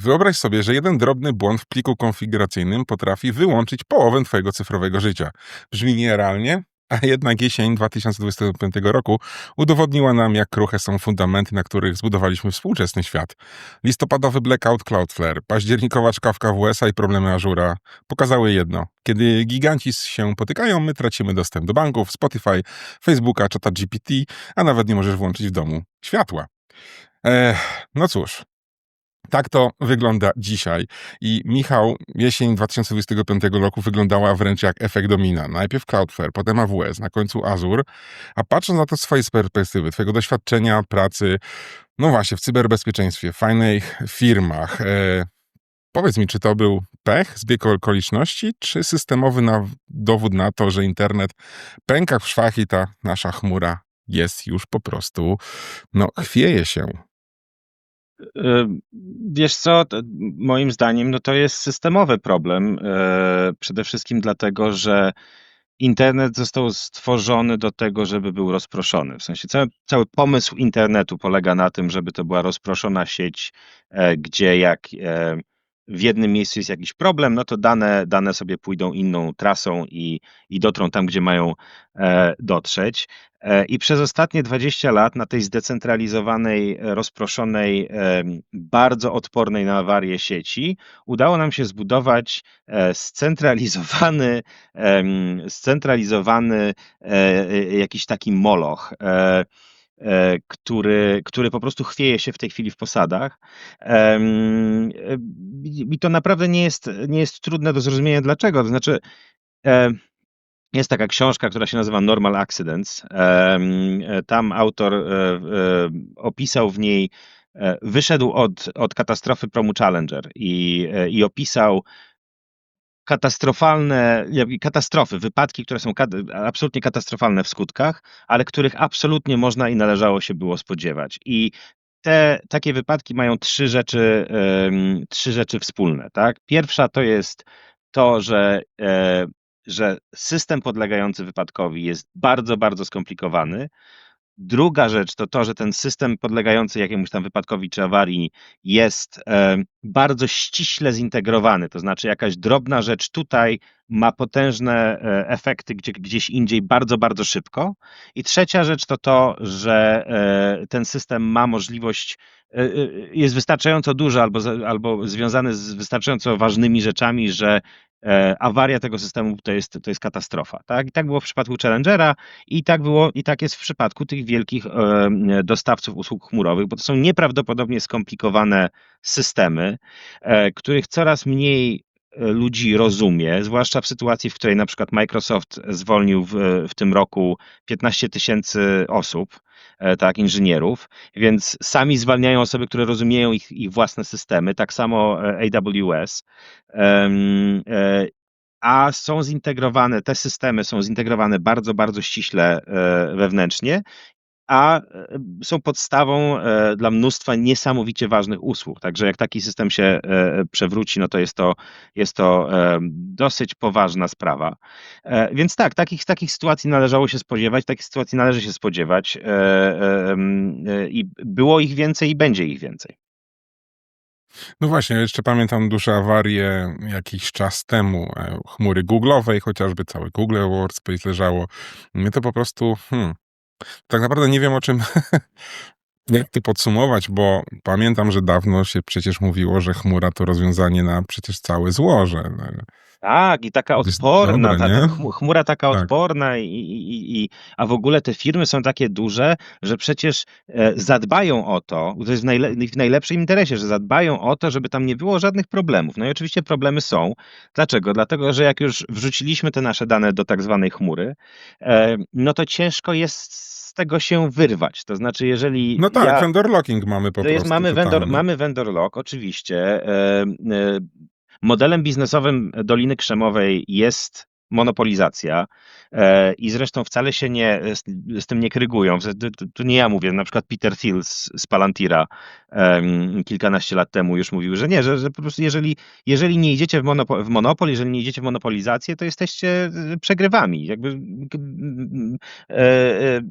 Wyobraź sobie, że jeden drobny błąd w pliku konfiguracyjnym potrafi wyłączyć połowę twojego cyfrowego życia. Brzmi nierealnie, a jednak jesień 2025 roku udowodniła nam, jak kruche są fundamenty, na których zbudowaliśmy współczesny świat. Listopadowy blackout Cloudflare, październikowa czkawka w USA i problemy Azura pokazały jedno. Kiedy giganci się potykają, my tracimy dostęp do banków, Spotify, Facebooka, ChatGPT, a nawet nie możesz włączyć w domu światła. No cóż. Tak to wygląda dzisiaj. I Michał, jesień 2025 roku wyglądała wręcz jak efekt domina. Najpierw Cloudflare, potem AWS, na końcu Azure. A patrząc na to z swojej perspektywy, twojego doświadczenia, pracy, no właśnie, w cyberbezpieczeństwie, w fajnych firmach, powiedz mi, czy to był pech, zbieg okoliczności, czy systemowy dowód na to, że internet pęka w szwach i ta nasza chmura jest już po prostu, chwieje się. Wiesz co, moim zdaniem to jest systemowy problem. Przede wszystkim dlatego, że internet został stworzony do tego, żeby był rozproszony. W sensie cały pomysł internetu polega na tym, żeby to była rozproszona sieć, gdzie jak w jednym miejscu jest jakiś problem, no to dane sobie pójdą inną trasą i dotrą tam, gdzie mają dotrzeć. I przez ostatnie 20 lat na tej zdecentralizowanej, rozproszonej, bardzo odpornej na awarie sieci udało nam się zbudować scentralizowany jakiś taki moloch, który po prostu chwieje się w tej chwili w posadach. I to naprawdę nie jest trudne do zrozumienia dlaczego. To znaczy, jest taka książka, która się nazywa Normal Accidents. Tam autor opisał w niej, wyszedł od katastrofy promu Challenger i opisał katastrofy, wypadki, które są absolutnie katastrofalne w skutkach, ale których absolutnie można i należało się było spodziewać. I takie wypadki mają trzy rzeczy wspólne. Tak? Pierwsza to jest to, że system podlegający wypadkowi jest bardzo, bardzo skomplikowany. Druga rzecz to to, że ten system podlegający jakiemuś tam wypadkowi czy awarii jest bardzo ściśle zintegrowany, to znaczy jakaś drobna rzecz tutaj ma potężne efekty gdzieś indziej bardzo, bardzo szybko. I trzecia rzecz to to, że ten system ma możliwość, jest wystarczająco duży albo związany z wystarczająco ważnymi rzeczami, że awaria tego systemu to jest katastrofa. Tak? I tak było w przypadku Challengera i tak jest w przypadku tych wielkich dostawców usług chmurowych, bo to są nieprawdopodobnie skomplikowane systemy, których coraz mniej ludzi rozumie, zwłaszcza w sytuacji, w której na przykład Microsoft zwolnił w tym roku 15 000 osób, tak, inżynierów, więc sami zwalniają osoby, które rozumieją ich własne systemy, tak samo AWS. A te systemy są zintegrowane bardzo, bardzo ściśle wewnętrznie, a są podstawą dla mnóstwa niesamowicie ważnych usług. Także jak taki system się przewróci, no to jest to dosyć poważna sprawa. Więc tak, takich sytuacji należało się spodziewać, takich sytuacji należy się spodziewać i było ich więcej i będzie ich więcej. No właśnie, jeszcze pamiętam duże awarie jakiś czas temu, chmury Google'owej, chociażby cały Google Workspace leżało. Mnie to po prostu, tak naprawdę nie wiem o czym, jak to podsumować, bo pamiętam, że dawno się przecież mówiło, że chmura to rozwiązanie na przecież całe złoże. Tak, i taka To jest odporna, dobre, nie? chmura taka Tak. odporna, a w ogóle te firmy są takie duże, że przecież zadbają o to jest w najlepszym interesie, że zadbają o to, żeby tam nie było żadnych problemów. No i oczywiście problemy są. Dlaczego? Dlatego, że jak już wrzuciliśmy te nasze dane do tak zwanej chmury, no to ciężko jest z tego się wyrwać. To znaczy, jeżeli No tak, vendor locking mamy po prostu totalny. mamy vendor lock, oczywiście. Modelem biznesowym Doliny Krzemowej jest monopolizacja i zresztą wcale się z tym nie krygują. To nie ja mówię, na przykład Peter Thiel z Palantira kilkanaście lat temu już mówił, że nie, że po prostu jeżeli nie idziecie w monopol, jeżeli nie idziecie w monopolizację, to jesteście przegrywami. Jakby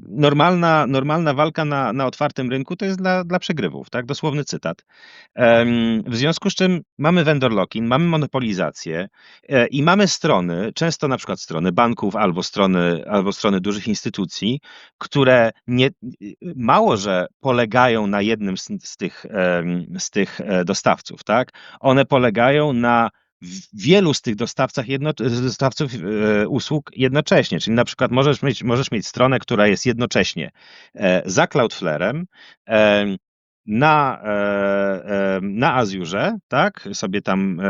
normalna walka na otwartym rynku to jest dla przegrywów, tak? Dosłowny cytat. W związku z czym mamy vendor lock-in, mamy monopolizację i mamy strony, często na przykład strony banków albo strony dużych instytucji, które mało, że polegają na jednym z tych dostawców, tak? One polegają na wielu z tych dostawców usług jednocześnie. Czyli na przykład możesz mieć stronę, która jest jednocześnie za Cloudflare'em, na Azure, tak, sobie tam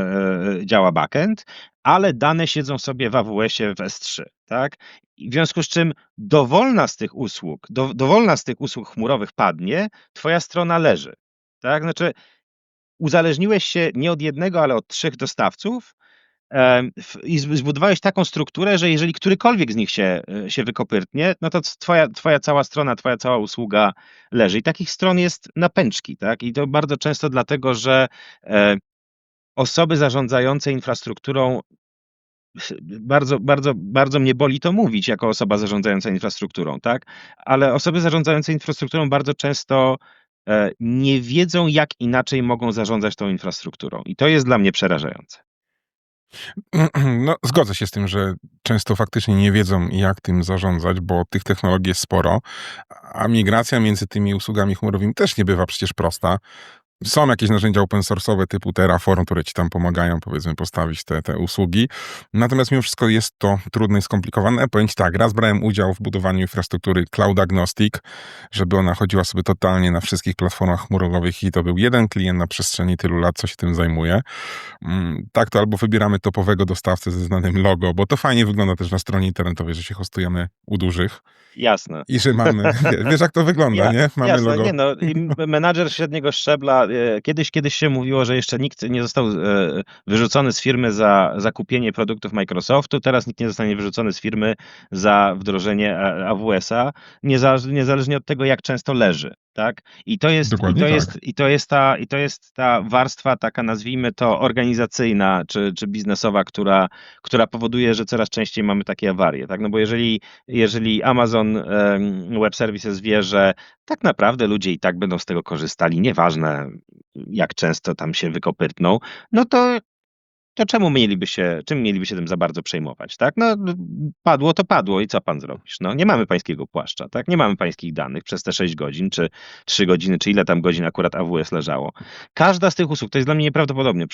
działa backend, ale dane siedzą sobie w AWS-ie w S3, tak? I w związku z czym dowolna z tych usług chmurowych padnie, twoja strona leży, tak? Znaczy uzależniłeś się nie od jednego, ale od 3 dostawców i zbudowałeś taką strukturę, że jeżeli którykolwiek z nich się wykopyrtnie, no to twoja cała strona, twoja cała usługa leży. I takich stron jest na pęczki, tak? I to bardzo często dlatego, że osoby zarządzające infrastrukturą, bardzo mnie boli to mówić jako osoba zarządzająca infrastrukturą, tak? Ale osoby zarządzające infrastrukturą bardzo często nie wiedzą, jak inaczej mogą zarządzać tą infrastrukturą. I to jest dla mnie przerażające. No, zgodzę się z tym, że często faktycznie nie wiedzą, jak tym zarządzać, bo tych technologii jest sporo, a migracja między tymi usługami chmurowymi też nie bywa przecież prosta. Są jakieś narzędzia open source'owe typu Terraform, które ci tam pomagają, powiedzmy, postawić te usługi. Natomiast mimo wszystko jest to trudne i skomplikowane. Powiem ci tak, raz brałem udział w budowaniu infrastruktury Cloud Agnostic, żeby ona chodziła sobie totalnie na wszystkich platformach chmurowych i to był jeden klient na przestrzeni tylu lat, co się tym zajmuje. Tak to albo wybieramy topowego dostawcę ze znanym logo, bo to fajnie wygląda też na stronie internetowej, że się hostujemy u dużych. Jasne. I że mamy, wiesz jak to wygląda, nie? Mamy jasne, logo. nie no, i menadżer średniego szczebla, kiedyś się mówiło, że jeszcze nikt nie został wyrzucony z firmy za kupienie produktów Microsoftu, teraz nikt nie zostanie wyrzucony z firmy za wdrożenie AWS-a, niezależnie od tego, jak często leży. Tak? To jest ta warstwa taka, nazwijmy to, organizacyjna czy biznesowa, która powoduje, że coraz częściej mamy takie awarie. Tak? No bo jeżeli Amazon Web Services wie, że tak naprawdę ludzie i tak będą z tego korzystali, nieważne jak często tam się wykopytną, no to czym mieliby się tym za bardzo przejmować, tak? No, padło to padło i co pan zrobisz? No, nie mamy pańskiego płaszcza, tak? Nie mamy pańskich danych przez te 6 godzin, czy 3 godziny, czy ile tam godzin akurat AWS leżało. Każda z tych usług, to jest dla mnie nieprawdopodobnie,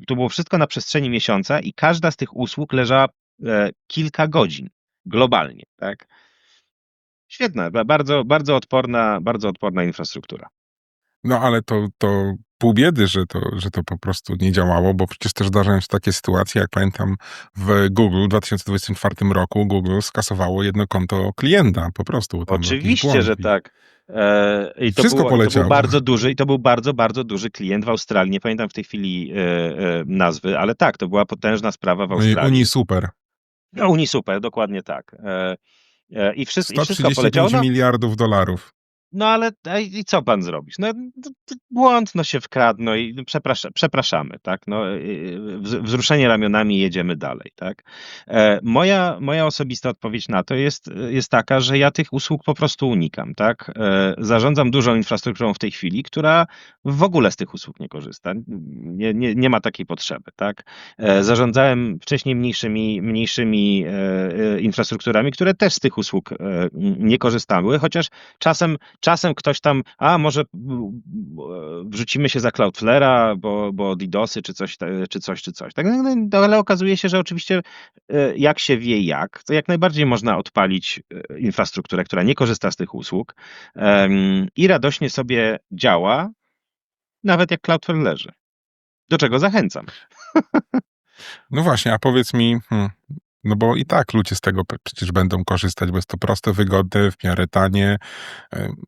to było wszystko na przestrzeni miesiąca i każda z tych usług leżała kilka godzin globalnie, tak? Świetna, bardzo odporna infrastruktura. No ale to pół biedy, że to po prostu nie działało, bo przecież też zdarzają się takie sytuacje, jak pamiętam w Google w 2024 roku Google skasowało jedno konto klienta po prostu. Oczywiście, że tak. I to wszystko poleciało. To był bardzo duży, i to był bardzo duży klient w Australii. Nie pamiętam w tej chwili nazwy, ale tak, to była potężna sprawa w Australii. No i UniSuper. No, UniSuper, dokładnie tak. I wszystko 135 poleciało. miliardów dolarów. No ale i co pan zrobisz? No błąd, no się wkradł, no i przepraszamy, tak? No, wzruszenie ramionami i jedziemy dalej, tak? Moja osobista odpowiedź na to jest taka, że ja tych usług po prostu unikam, tak? Zarządzam dużą infrastrukturą w tej chwili, która w ogóle z tych usług nie korzysta. Nie ma takiej potrzeby, tak? Zarządzałem wcześniej mniejszymi infrastrukturami, które też z tych usług nie korzystały, chociaż czasem ktoś tam, może wrzucimy się za Cloudflare'a, bo DDoSy czy coś. Tak? No, ale okazuje się, że oczywiście jak się wie to jak najbardziej można odpalić infrastrukturę, która nie korzysta z tych usług i radośnie sobie działa, nawet jak Cloudflare leży. Do czego zachęcam. No właśnie, a powiedz mi, no bo i tak ludzie z tego przecież będą korzystać, bo jest to proste, wygodne, w miarę tanie.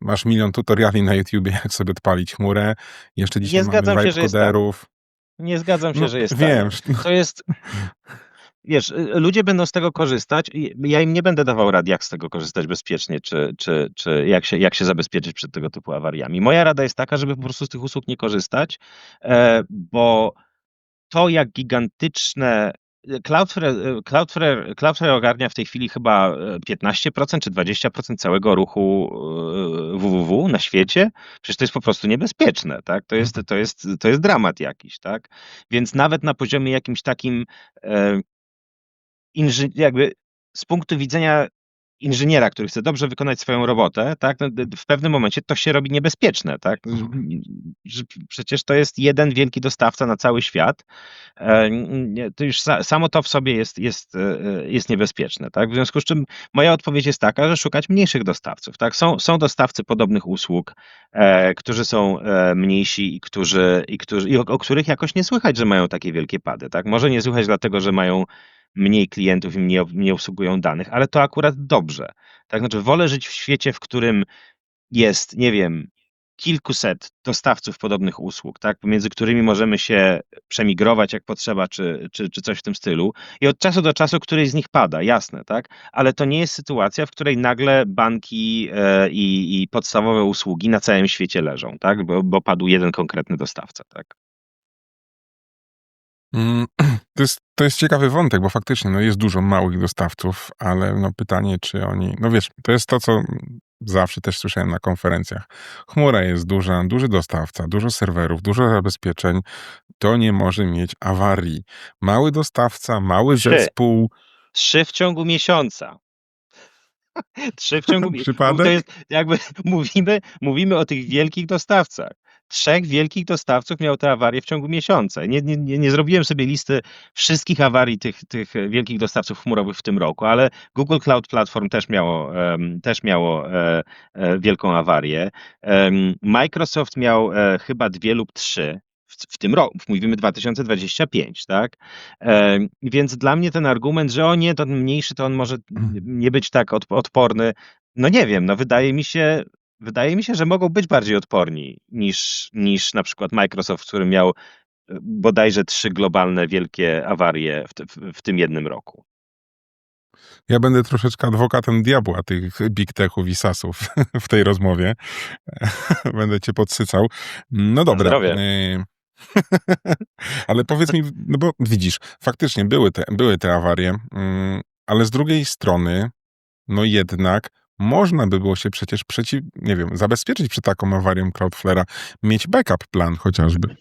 Masz milion tutoriali na YouTubie, jak sobie odpalić chmurę. Jeszcze dzisiaj mamy vibe coderów. Nie zgadzam się, że jest wiem. To jest... wiesz, ludzie będą z tego korzystać. Ja im nie będę dawał rad, jak z tego korzystać bezpiecznie, czy jak się zabezpieczyć przed tego typu awariami. Moja rada jest taka, żeby po prostu z tych usług nie korzystać, bo to, jak gigantyczne. Cloudflare ogarnia w tej chwili chyba 15% czy 20% całego ruchu www na świecie. Przecież to jest po prostu niebezpieczne, tak? To jest dramat jakiś, tak? Więc nawet na poziomie jakimś takim e, jakby z punktu widzenia inżyniera, który chce dobrze wykonać swoją robotę, tak, no, w pewnym momencie to się robi niebezpieczne, tak? Że przecież to jest jeden wielki dostawca na cały świat. To już samo to w sobie jest niebezpieczne, tak? W związku z czym moja odpowiedź jest taka, że szukać mniejszych dostawców, tak? Są dostawcy podobnych usług, którzy są mniejsi i o których jakoś nie słychać, że mają takie wielkie pady, tak? Może nie słychać dlatego, że mają mniej klientów i nie obsługują danych, ale to akurat dobrze. Tak, znaczy wolę żyć w świecie, w którym jest, nie wiem, kilkuset dostawców podobnych usług, tak, pomiędzy którymi możemy się przemigrować jak potrzeba, czy coś w tym stylu. I od czasu do czasu któryś z nich pada, jasne, tak, ale to nie jest sytuacja, w której nagle banki i podstawowe usługi na całym świecie leżą, tak, bo padł jeden konkretny dostawca, tak. Mm, To jest ciekawy wątek, bo faktycznie no, jest dużo małych dostawców, ale no, pytanie, czy oni. No wiesz, to jest to, co zawsze też słyszałem na konferencjach. Chmura jest duża, duży dostawca, dużo serwerów, dużo zabezpieczeń. To nie może mieć awarii. Mały dostawca, mały 3. zespół. 3 w ciągu miesiąca. 3 w ciągu. To Przypadek? jest jakby mówimy o tych wielkich dostawcach. 3 wielkich dostawców miało te awarie w ciągu miesiąca. Nie zrobiłem sobie listy wszystkich awarii tych wielkich dostawców chmurowych w tym roku, ale Google Cloud Platform też miało wielką awarię. Microsoft miał chyba 2 lub 3 w tym roku. Mówimy 2025, tak? Więc dla mnie ten argument, że o nie, to ten mniejszy, to on może nie być tak odporny. No nie wiem, no wydaje mi się, że mogą być bardziej odporni niż na przykład Microsoft, który miał bodajże 3 globalne wielkie awarie w tym jednym roku. Ja będę troszeczkę adwokatem diabła tych big techów i sasów w tej rozmowie. Będę cię podsycał. No dobra. Zdrowie. Ale powiedz mi, no bo widzisz, faktycznie były te awarie, ale z drugiej strony, no jednak można by było się przecież nie wiem, zabezpieczyć przed taką awarią Cloudflare'a, mieć backup plan chociażby.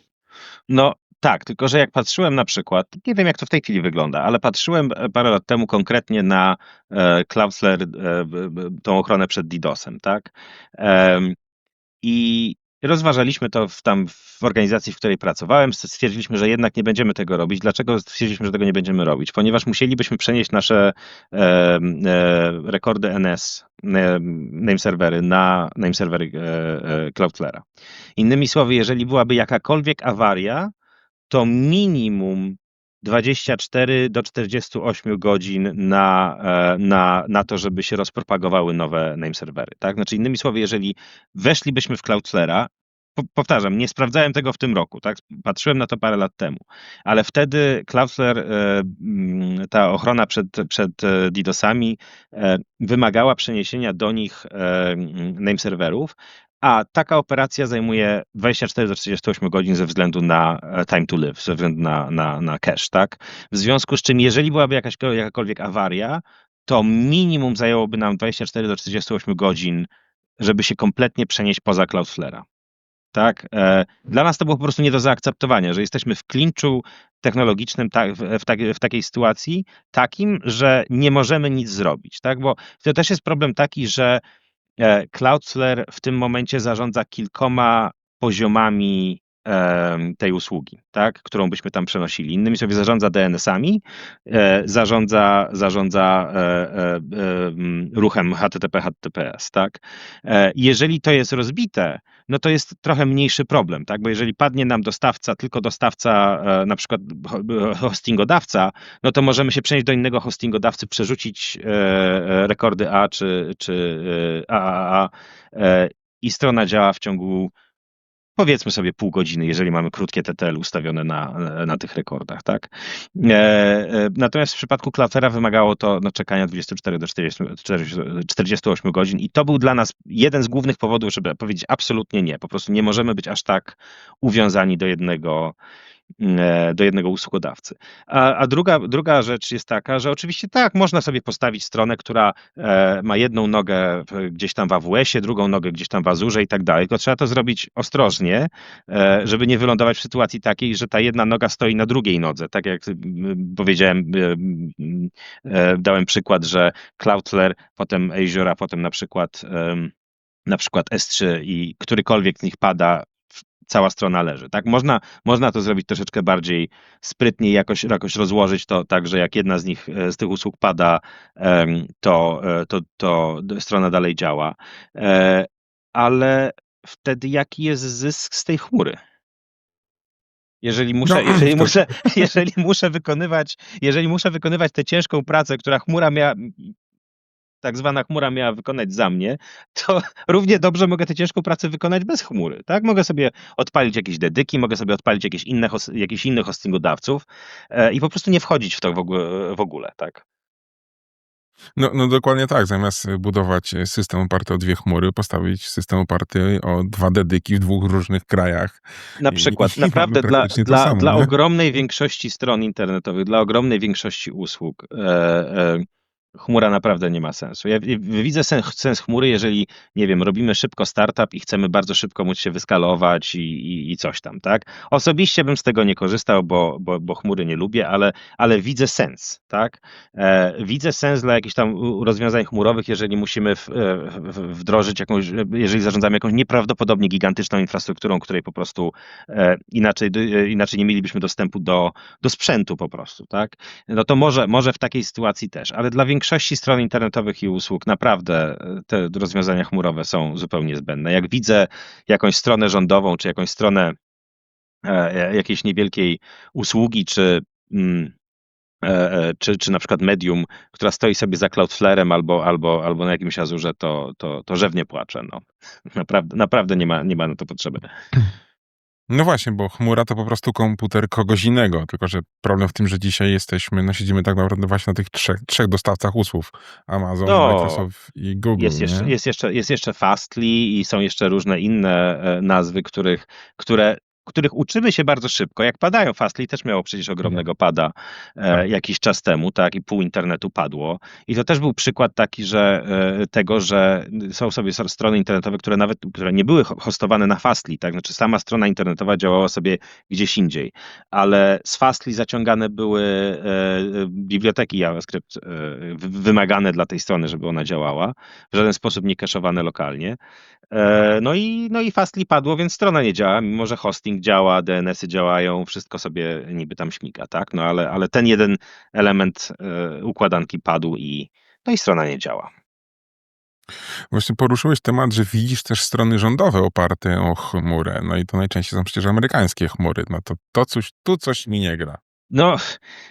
No tak, tylko że jak patrzyłem na przykład, nie wiem jak to w tej chwili wygląda, ale patrzyłem parę lat temu konkretnie na Cloudflare, tą ochronę przed DDoS-em, tak? I rozważaliśmy to w organizacji, w której pracowałem. Stwierdziliśmy, że jednak nie będziemy tego robić. Dlaczego stwierdziliśmy, że tego nie będziemy robić? Ponieważ musielibyśmy przenieść nasze rekordy NS, nameservery, na nameservery Cloudflare'a. Innymi słowy, jeżeli byłaby jakakolwiek awaria, to minimum 24 do 48 godzin na to, żeby się rozpropagowały nowe nameservery. Tak? Znaczy, innymi słowy, jeżeli weszlibyśmy w Cloudflare'a, powtarzam, nie sprawdzałem tego w tym roku, tak? Patrzyłem na to parę lat temu, ale wtedy Cloudflare, ta ochrona przed DDoS-ami wymagała przeniesienia do nich nameserverów, a taka operacja zajmuje 24 do 48 godzin ze względu na time to live, ze względu na cache, tak? W związku z czym, jeżeli byłaby jakakolwiek awaria, to minimum zajęłoby nam 24 do 48 godzin, żeby się kompletnie przenieść poza Cloudflare'a. Tak? Dla nas to było po prostu nie do zaakceptowania, że jesteśmy w klinczu technologicznym w takiej sytuacji takim, że nie możemy nic zrobić. Tak? Bo to też jest problem taki, że Cloudflare w tym momencie zarządza kilkoma poziomami tej usługi, tak, którą byśmy tam przenosili. Innymi słowy, zarządza DNS-ami, zarządza ruchem HTTP, HTTPS, tak. Jeżeli to jest rozbite, no to jest trochę mniejszy problem, tak, bo jeżeli padnie nam tylko dostawca, na przykład hostingodawca, no to możemy się przenieść do innego hostingodawcy, przerzucić rekordy A czy AAA i strona działa w ciągu powiedzmy sobie pół godziny, jeżeli mamy krótkie TTL ustawione na tych rekordach, tak? Natomiast w przypadku Cloudflare'a wymagało to czekania 24 do 48 godzin i to był dla nas jeden z głównych powodów, żeby powiedzieć absolutnie nie. Po prostu nie możemy być aż tak uwiązani do jednego usługodawcy. A druga rzecz jest taka, że oczywiście tak, można sobie postawić stronę, która ma jedną nogę gdzieś tam w AWS-ie, drugą nogę gdzieś tam w Azurze i tak dalej, tylko trzeba to zrobić ostrożnie, żeby nie wylądować w sytuacji takiej, że ta jedna noga stoi na drugiej nodze. Tak jak powiedziałem, dałem przykład, że Cloudflare, potem Azure, a potem na przykład S3 i którykolwiek z nich pada, cała strona leży. Tak? Można to zrobić troszeczkę bardziej sprytnie i jakoś rozłożyć to tak, że jak jedna z tych usług pada, to strona dalej działa. Ale wtedy jaki jest zysk z tej chmury? Jeżeli muszę wykonywać tę ciężką pracę, która tak zwana chmura miała wykonać za mnie, to równie dobrze mogę tę ciężką pracę wykonać bez chmury, tak? Mogę sobie odpalić jakieś dedyki, mogę sobie odpalić jakieś innych hostingodawców i po prostu nie wchodzić w to w ogóle, tak? No dokładnie tak. Zamiast budować system oparty o 2 chmury, postawić system oparty o 2 dedyki w 2 różnych krajach. Na przykład, I naprawdę mamy praktycznie to samo, dla nie? ogromnej większości stron internetowych, dla ogromnej większości usług chmura naprawdę nie ma sensu. Ja widzę sens chmury, jeżeli, nie wiem, robimy szybko startup i chcemy bardzo szybko móc się wyskalować i coś tam, tak? Osobiście bym z tego nie korzystał, bo chmury nie lubię, ale widzę sens, tak? Widzę sens dla jakichś tam rozwiązań chmurowych, jeżeli musimy wdrożyć jeżeli zarządzamy jakąś nieprawdopodobnie gigantyczną infrastrukturą, której po prostu inaczej nie mielibyśmy dostępu do sprzętu po prostu, tak? No to może w takiej sytuacji też, ale dla większości stron internetowych i usług naprawdę te rozwiązania chmurowe są zupełnie zbędne. Jak widzę jakąś stronę rządową, czy jakąś stronę jakiejś niewielkiej usługi, czy na przykład Medium, która stoi sobie za Cloudflarem albo na jakimś Azurze, to rzewnie płaczę. No. Naprawdę nie ma na to potrzeby. No właśnie, bo chmura to po prostu komputer kogoś innego, tylko że problem w tym, że dzisiaj siedzimy tak naprawdę właśnie na tych trzech dostawcach usług. Amazon, No, Microsoft i Google, nie? Jest jeszcze Fastly i są jeszcze różne inne nazwy, których uczymy się bardzo szybko. Jak padają, Fastly też miało przecież ogromnego pada jakiś czas temu, tak, i pół internetu padło. I to też był przykład taki, że są sobie strony internetowe, które nie były hostowane na Fastly, tak, znaczy sama strona internetowa działała sobie gdzieś indziej, ale z Fastly zaciągane były biblioteki JavaScript wymagane dla tej strony, żeby ona działała, w żaden sposób nie kaszowane lokalnie. No i Fastly padło, więc strona nie działa, mimo że hosting działa, DNS-y działają, wszystko sobie niby tam śmiga, tak? No ale ten jeden element układanki padł i strona nie działa. Właśnie poruszyłeś temat, że widzisz też strony rządowe oparte o chmurę. No i to najczęściej są przecież amerykańskie chmury. No tu coś mi nie gra. No,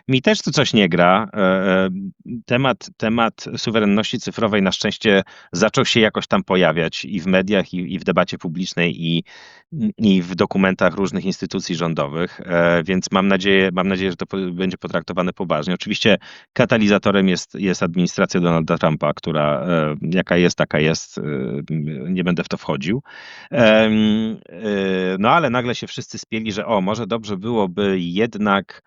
mi też tu coś nie gra. Temat suwerenności cyfrowej na szczęście zaczął się jakoś tam pojawiać i w mediach, i w debacie publicznej, i w dokumentach różnych instytucji rządowych, więc mam nadzieję, że to będzie potraktowane poważnie. Oczywiście katalizatorem jest administracja Donalda Trumpa, która jaka jest, taka jest. Nie będę w to wchodził. No ale nagle się wszyscy spieli, że może dobrze byłoby jednak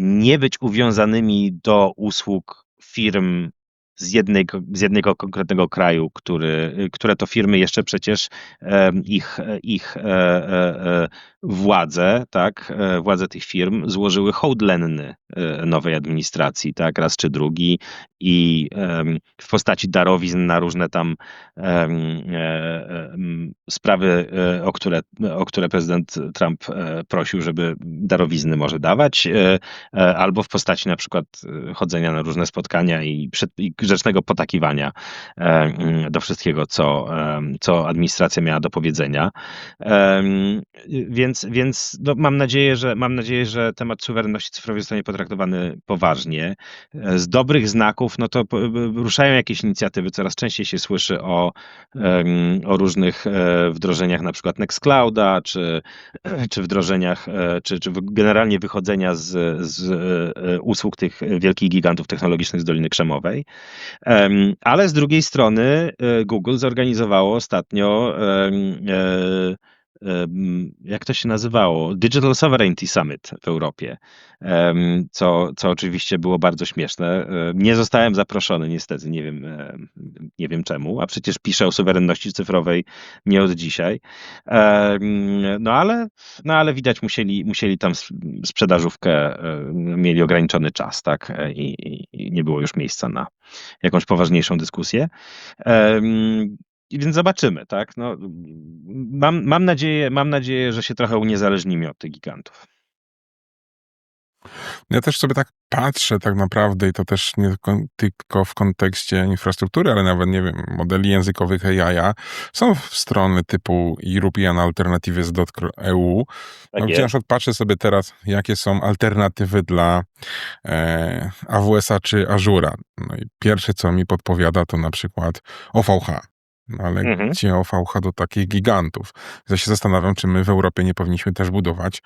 nie być uwiązanymi do usług firm z jednego konkretnego kraju, które to firmy jeszcze przecież ich władze, tak, władze tych firm złożyły hołd lenny nowej administracji, tak, raz czy drugi i w postaci darowizn na różne tam sprawy, o które prezydent Trump prosił, żeby darowizny może dawać, albo w postaci na przykład chodzenia na różne spotkania i grzecznego potakiwania do wszystkiego, co administracja miała do powiedzenia. Więc no, mam nadzieję, że temat suwerenności cyfrowej zostanie potraktowany poważnie. Z dobrych znaków, no to ruszają jakieś inicjatywy. Coraz częściej się słyszy o różnych wdrożeniach, na przykład Nextclouda, czy wdrożeniach, czy generalnie wychodzenia z usług tych wielkich gigantów technologicznych z Doliny Krzemowej. Ale z drugiej strony Google zorganizowało ostatnio, jak to się nazywało? Digital Sovereignty Summit w Europie, co oczywiście było bardzo śmieszne. Nie zostałem zaproszony niestety, nie wiem czemu, a przecież piszę o suwerenności cyfrowej nie od dzisiaj. No ale widać musieli tam sprzedażówkę, mieli ograniczony czas, tak? I nie było już miejsca na jakąś poważniejszą dyskusję. Więc zobaczymy, tak? No, mam nadzieję, że się trochę uniezależnimy od tych gigantów. Ja też sobie tak patrzę tak naprawdę i to też nie tylko w kontekście infrastruktury, ale nawet, nie wiem, modeli językowych AI. Są strony typu European Alternatives.eu, Tak gdzie jest. na przykład patrzę sobie teraz, jakie są alternatywy dla AWS-a czy Azure'a. No i pierwsze, co mi podpowiada, to na przykład OVH. No ale gdzie OVH do takich gigantów? Ja się zastanawiam, czy my w Europie nie powinniśmy też budować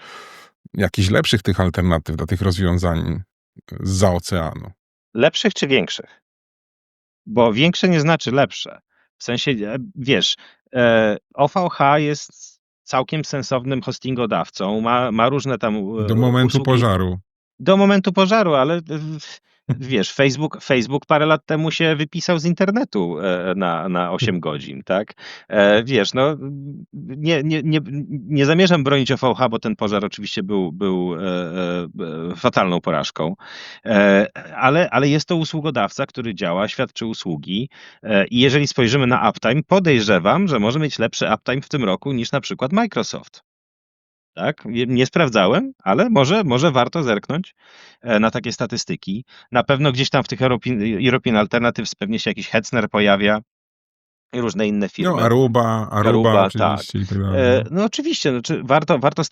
jakichś lepszych tych alternatyw dla tych rozwiązań zza oceanu. Lepszych czy większych? Bo większe nie znaczy lepsze. W sensie, wiesz, OVH jest całkiem sensownym hostingodawcą, ma różne tam Do momentu usługi. pożaru. Do momentu pożaru, ale wiesz, Facebook parę lat temu się wypisał z internetu na 8 godzin, tak? Wiesz, no nie zamierzam bronić OVH, bo ten pożar oczywiście był fatalną porażką, ale jest to usługodawca, który działa, świadczy usługi i jeżeli spojrzymy na uptime, podejrzewam, że może mieć lepszy uptime w tym roku niż na przykład Microsoft. Tak? Nie sprawdzałem, ale może warto zerknąć na takie statystyki. Na pewno gdzieś tam w tych European Alternatives pewnie się jakiś Hetzner pojawia i różne inne firmy. No, Aruba oczywiście i tak dalej. No oczywiście, znaczy warto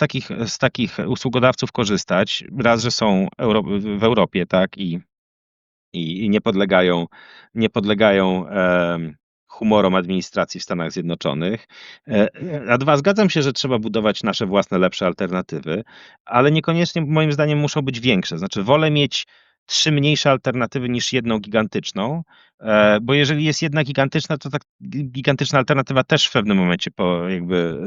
z takich usługodawców korzystać. Raz, że są w Europie, tak, i nie podlegają humorom administracji w Stanach Zjednoczonych. A dwa, zgadzam się, że trzeba budować nasze własne lepsze alternatywy, ale niekoniecznie moim zdaniem muszą być większe. Znaczy wolę mieć 3 mniejsze alternatywy niż jedną gigantyczną, bo jeżeli jest jedna gigantyczna, to ta gigantyczna alternatywa też w pewnym momencie jakby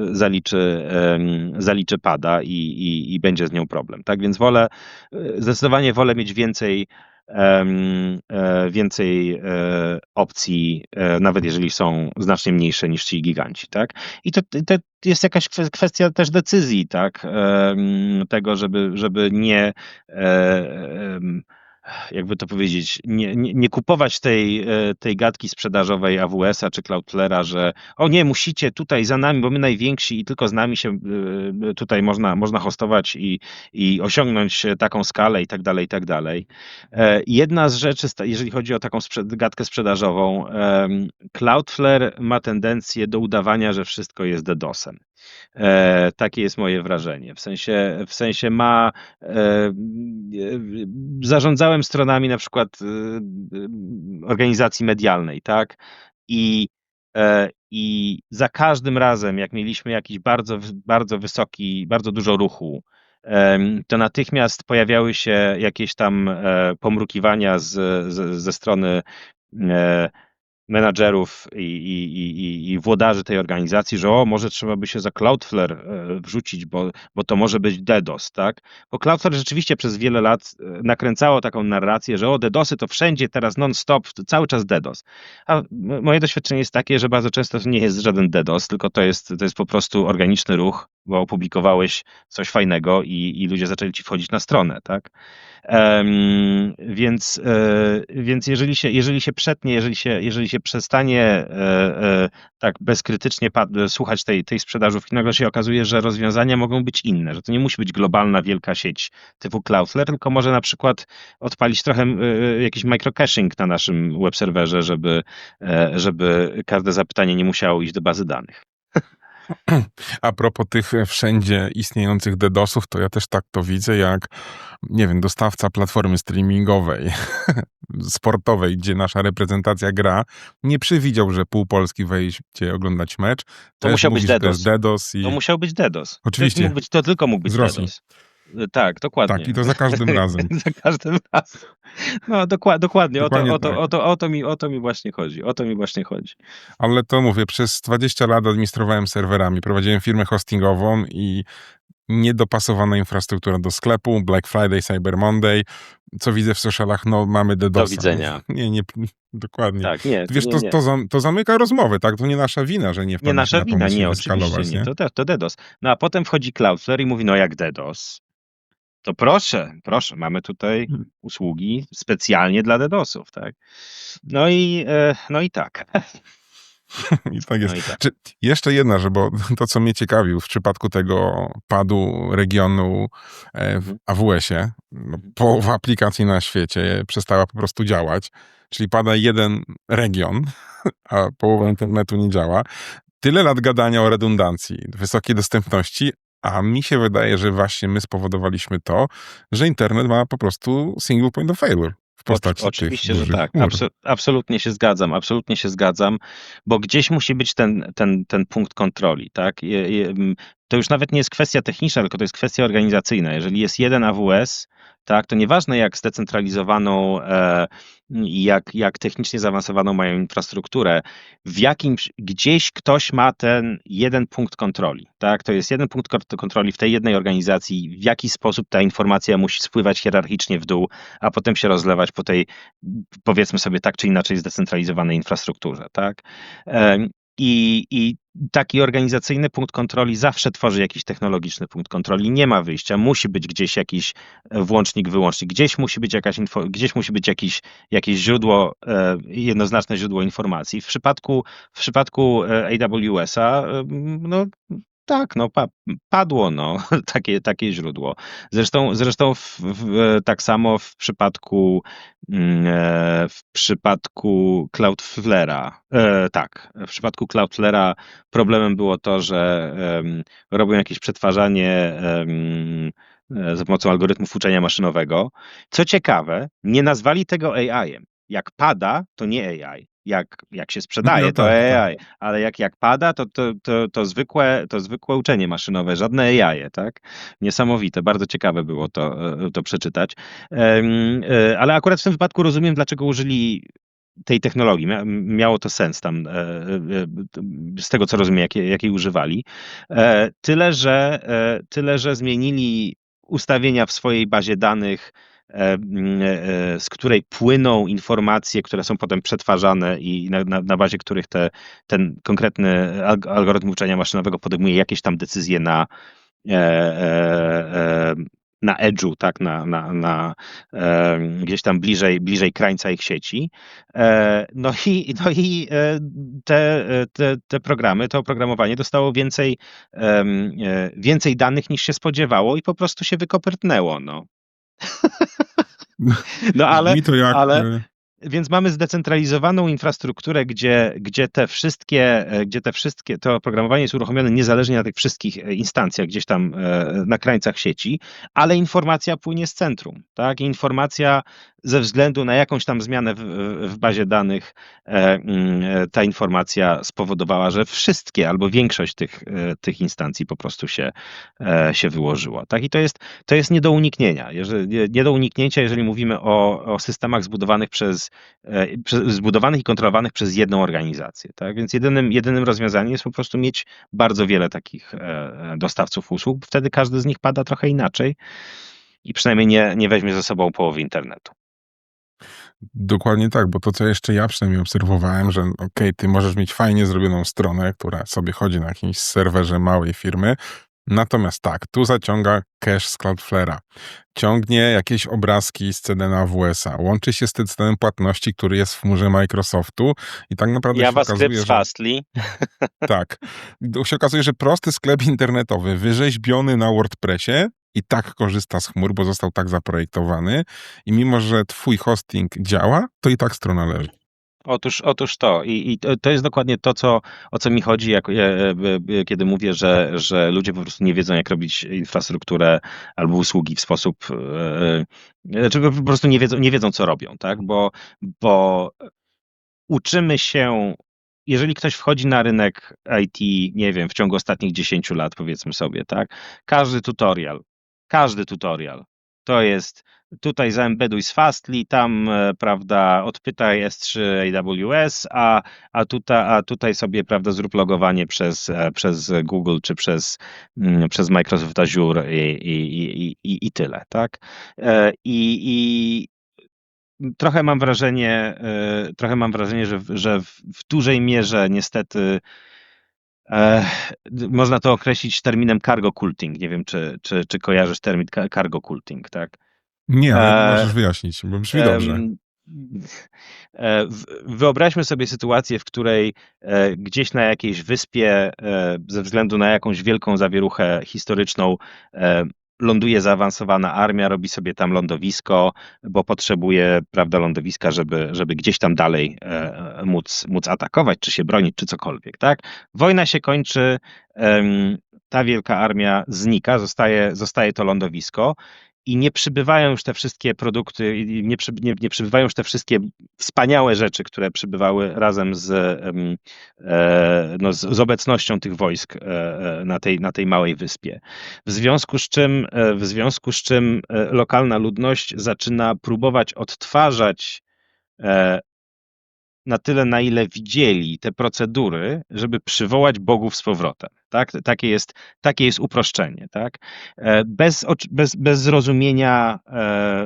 zaliczy pada i będzie z nią problem. Tak więc zdecydowanie wolę mieć więcej opcji, nawet jeżeli są znacznie mniejsze niż ci giganci, tak? I to jest jakaś kwestia też decyzji, tak? Tego, żeby nie jakby to powiedzieć, nie kupować tej gadki sprzedażowej AWS-a czy Cloudflare'a, że o nie, musicie tutaj za nami, bo my najwięksi i tylko z nami się tutaj można hostować i osiągnąć taką skalę i tak dalej, i tak dalej. Jedna z rzeczy, jeżeli chodzi o taką gadkę sprzedażową, Cloudflare ma tendencję do udawania, że wszystko jest DDoS-em. Takie jest moje wrażenie. W sensie zarządzałem stronami na przykład organizacji medialnej, tak? I za każdym razem, jak mieliśmy jakiś bardzo wysoki, bardzo dużo ruchu, to natychmiast pojawiały się jakieś tam pomrukiwania ze strony menadżerów i włodarzy tej organizacji, że może trzeba by się za Cloudflare wrzucić, bo to może być DDoS, tak? Bo Cloudflare rzeczywiście przez wiele lat nakręcało taką narrację, że DDoSy to wszędzie teraz non-stop, cały czas DDoS. A moje doświadczenie jest takie, że bardzo często to nie jest żaden DDoS, tylko to jest po prostu organiczny ruch, bo opublikowałeś coś fajnego i ludzie zaczęli ci wchodzić na stronę, tak? Więc jeżeli się przetnie, jeżeli się przestanie tak bezkrytycznie słuchać tej sprzedażówki, nagle się okazuje, że rozwiązania mogą być inne, że to nie musi być globalna wielka sieć typu Cloudflare, tylko może na przykład odpalić trochę jakiś microcaching na naszym web serwerze, żeby każde zapytanie nie musiało iść do bazy danych. A propos tych wszędzie istniejących DDoS-ów, to ja też tak to widzę, jak, nie wiem, dostawca platformy streamingowej, sportowej, gdzie nasza reprezentacja gra, nie przewidział, że pół Polski wejdzie oglądać mecz. To Też musiał mówi, być że to jest DDoS. DDoS To i musiał być DDoS. oczywiście To tylko mógł być z Rosji. DDoS. Tak, dokładnie. Tak, i to za każdym razem. Za każdym razem. No dokładnie, Dokładnie tak. o to mi właśnie chodzi. O to mi właśnie chodzi. Ale to mówię, przez 20 lat administrowałem serwerami, prowadziłem firmę hostingową i niedopasowana infrastruktura do sklepu, Black Friday, Cyber Monday, co widzę w socialach, no mamy DDoSa. Do widzenia. Nie, dokładnie. Tak, nie. Wiesz, nie. to zamyka rozmowę, tak? To nie nasza wina, że nie wpadliśmy nasza na wina, pomysł nie, wyskalować, oczywiście nie. To DDoS. No a potem wchodzi Cloudflare i mówi, no jak DDoS? To proszę, mamy tutaj usługi specjalnie dla DDoSów, tak? No i tak. I tak jest. No i tak. Czy jeszcze jedna, że bo to, co mnie ciekawił w przypadku tego padu regionu w AWS-ie, no, połowa aplikacji na świecie przestała po prostu działać, czyli pada jeden region, a połowa internetu nie działa. Tyle lat gadania o redundancji, wysokiej dostępności, a mi się wydaje, że właśnie my spowodowaliśmy to, że internet ma po prostu single point of failure. W postaci Oczywiście, tych że dużych tak. chmur. Absolutnie się zgadzam, bo gdzieś musi być ten punkt kontroli, tak? To już nawet nie jest kwestia techniczna, tylko to jest kwestia organizacyjna. Jeżeli jest jeden AWS, tak, to nieważne jak zdecentralizowaną i jak technicznie zaawansowaną mają infrastrukturę, gdzieś ktoś ma ten jeden punkt kontroli, tak? To jest jeden punkt kontroli w tej jednej organizacji, w jaki sposób ta informacja musi spływać hierarchicznie w dół, a potem się rozlewać po tej, powiedzmy sobie tak czy inaczej, zdecentralizowanej infrastrukturze, tak? I taki organizacyjny punkt kontroli zawsze tworzy jakiś technologiczny punkt kontroli. Nie ma wyjścia. Musi być gdzieś jakiś włącznik, wyłącznik. Gdzieś musi być gdzieś musi być jakieś źródło, jednoznaczne źródło informacji. W przypadku AWS-a, no tak, no padło takie źródło. Zresztą tak samo w przypadku Cloudflare'a. Tak, w przypadku Cloudflare'a problemem było to, że robią jakieś przetwarzanie za pomocą algorytmów uczenia maszynowego. Co ciekawe, nie nazwali tego AI-em. Jak pada, to nie AI. Jak się sprzedaje, No to tak, AI, ale jak pada, to zwykłe uczenie maszynowe, żadne AI, tak? Niesamowite, bardzo ciekawe było to przeczytać. Ale akurat w tym wypadku rozumiem, dlaczego użyli tej technologii. Miało to sens tam, z tego co rozumiem, jakiej używali. Tyle, że zmienili ustawienia w swojej bazie danych, z której płyną informacje, które są potem przetwarzane i na bazie których ten konkretny algorytm uczenia maszynowego podejmuje jakieś tam decyzje na edge'u, tak, gdzieś tam bliżej krańca ich sieci. No i te programy, to oprogramowanie dostało więcej danych niż się spodziewało i po prostu się wykopyrtnęło, no. No więc mamy zdecentralizowaną infrastrukturę, gdzie to oprogramowanie jest uruchomione niezależnie na tych wszystkich instancjach, gdzieś tam na krańcach sieci, ale informacja płynie z centrum, tak? I informacja ze względu na jakąś tam zmianę w bazie danych, ta informacja spowodowała, że wszystkie albo większość tych instancji po prostu się wyłożyła, tak? I to jest nie do uniknięcia. Nie do uniknięcia, jeżeli mówimy o systemach zbudowanych i kontrolowanych przez jedną organizację, tak? Więc jedynym rozwiązaniem jest po prostu mieć bardzo wiele takich dostawców usług. Wtedy każdy z nich pada trochę inaczej i przynajmniej nie weźmie ze sobą połowy internetu. Dokładnie tak, bo to, co jeszcze ja przynajmniej obserwowałem, że ty możesz mieć fajnie zrobioną stronę, która sobie chodzi na jakimś serwerze małej firmy, natomiast tak, tu zaciąga cache z Cloudflare'a, ciągnie jakieś obrazki z CDN AWS-a, łączy się z systemem płatności, który jest w chmurze Microsoftu i tak naprawdę się okazuje, że... Fastly. Tak. Się okazuje, że prosty sklep internetowy, wyrzeźbiony na WordPressie i tak korzysta z chmur, bo został tak zaprojektowany i mimo, że twój hosting działa, to i tak strona leży. Otóż to. I to jest dokładnie to, o co mi chodzi, kiedy mówię, że ludzie po prostu nie wiedzą, jak robić infrastrukturę albo usługi w sposób, czy po prostu nie wiedzą, co robią, tak? Bo uczymy się, jeżeli ktoś wchodzi na rynek IT, nie wiem, w ciągu ostatnich 10 lat, powiedzmy sobie, tak? Każdy tutorial to jest tutaj zaembeduj z Fastly, tam, prawda, odpytaj S3 AWS, a tutaj sobie, prawda, zrób logowanie przez Google czy przez Microsoft Azure i tyle, tak? I trochę mam wrażenie, że w dużej mierze niestety e, można to określić terminem cargo culting. Nie wiem, czy kojarzysz termin cargo culting, tak? Nie, ale E, możesz wyjaśnić, bo brzmi dobrze. em, Wyobraźmy sobie sytuację, w której gdzieś na jakiejś wyspie, ze względu na jakąś wielką zawieruchę historyczną, ląduje zaawansowana armia, robi sobie tam lądowisko, bo potrzebuje, prawda, lądowiska, żeby gdzieś tam dalej móc atakować, czy się bronić, czy cokolwiek, tak? Wojna się kończy, ta wielka armia znika, zostaje to lądowisko i nie przybywają już te wszystkie produkty, nie przybywają już te wszystkie wspaniałe rzeczy, które przybywały razem z obecnością tych wojsk na tej małej wyspie. W związku z czym lokalna ludność zaczyna próbować odtwarzać na tyle, na ile widzieli te procedury, żeby przywołać bogów z powrotem. Tak? Takie jest uproszczenie. Tak? Bez zrozumienia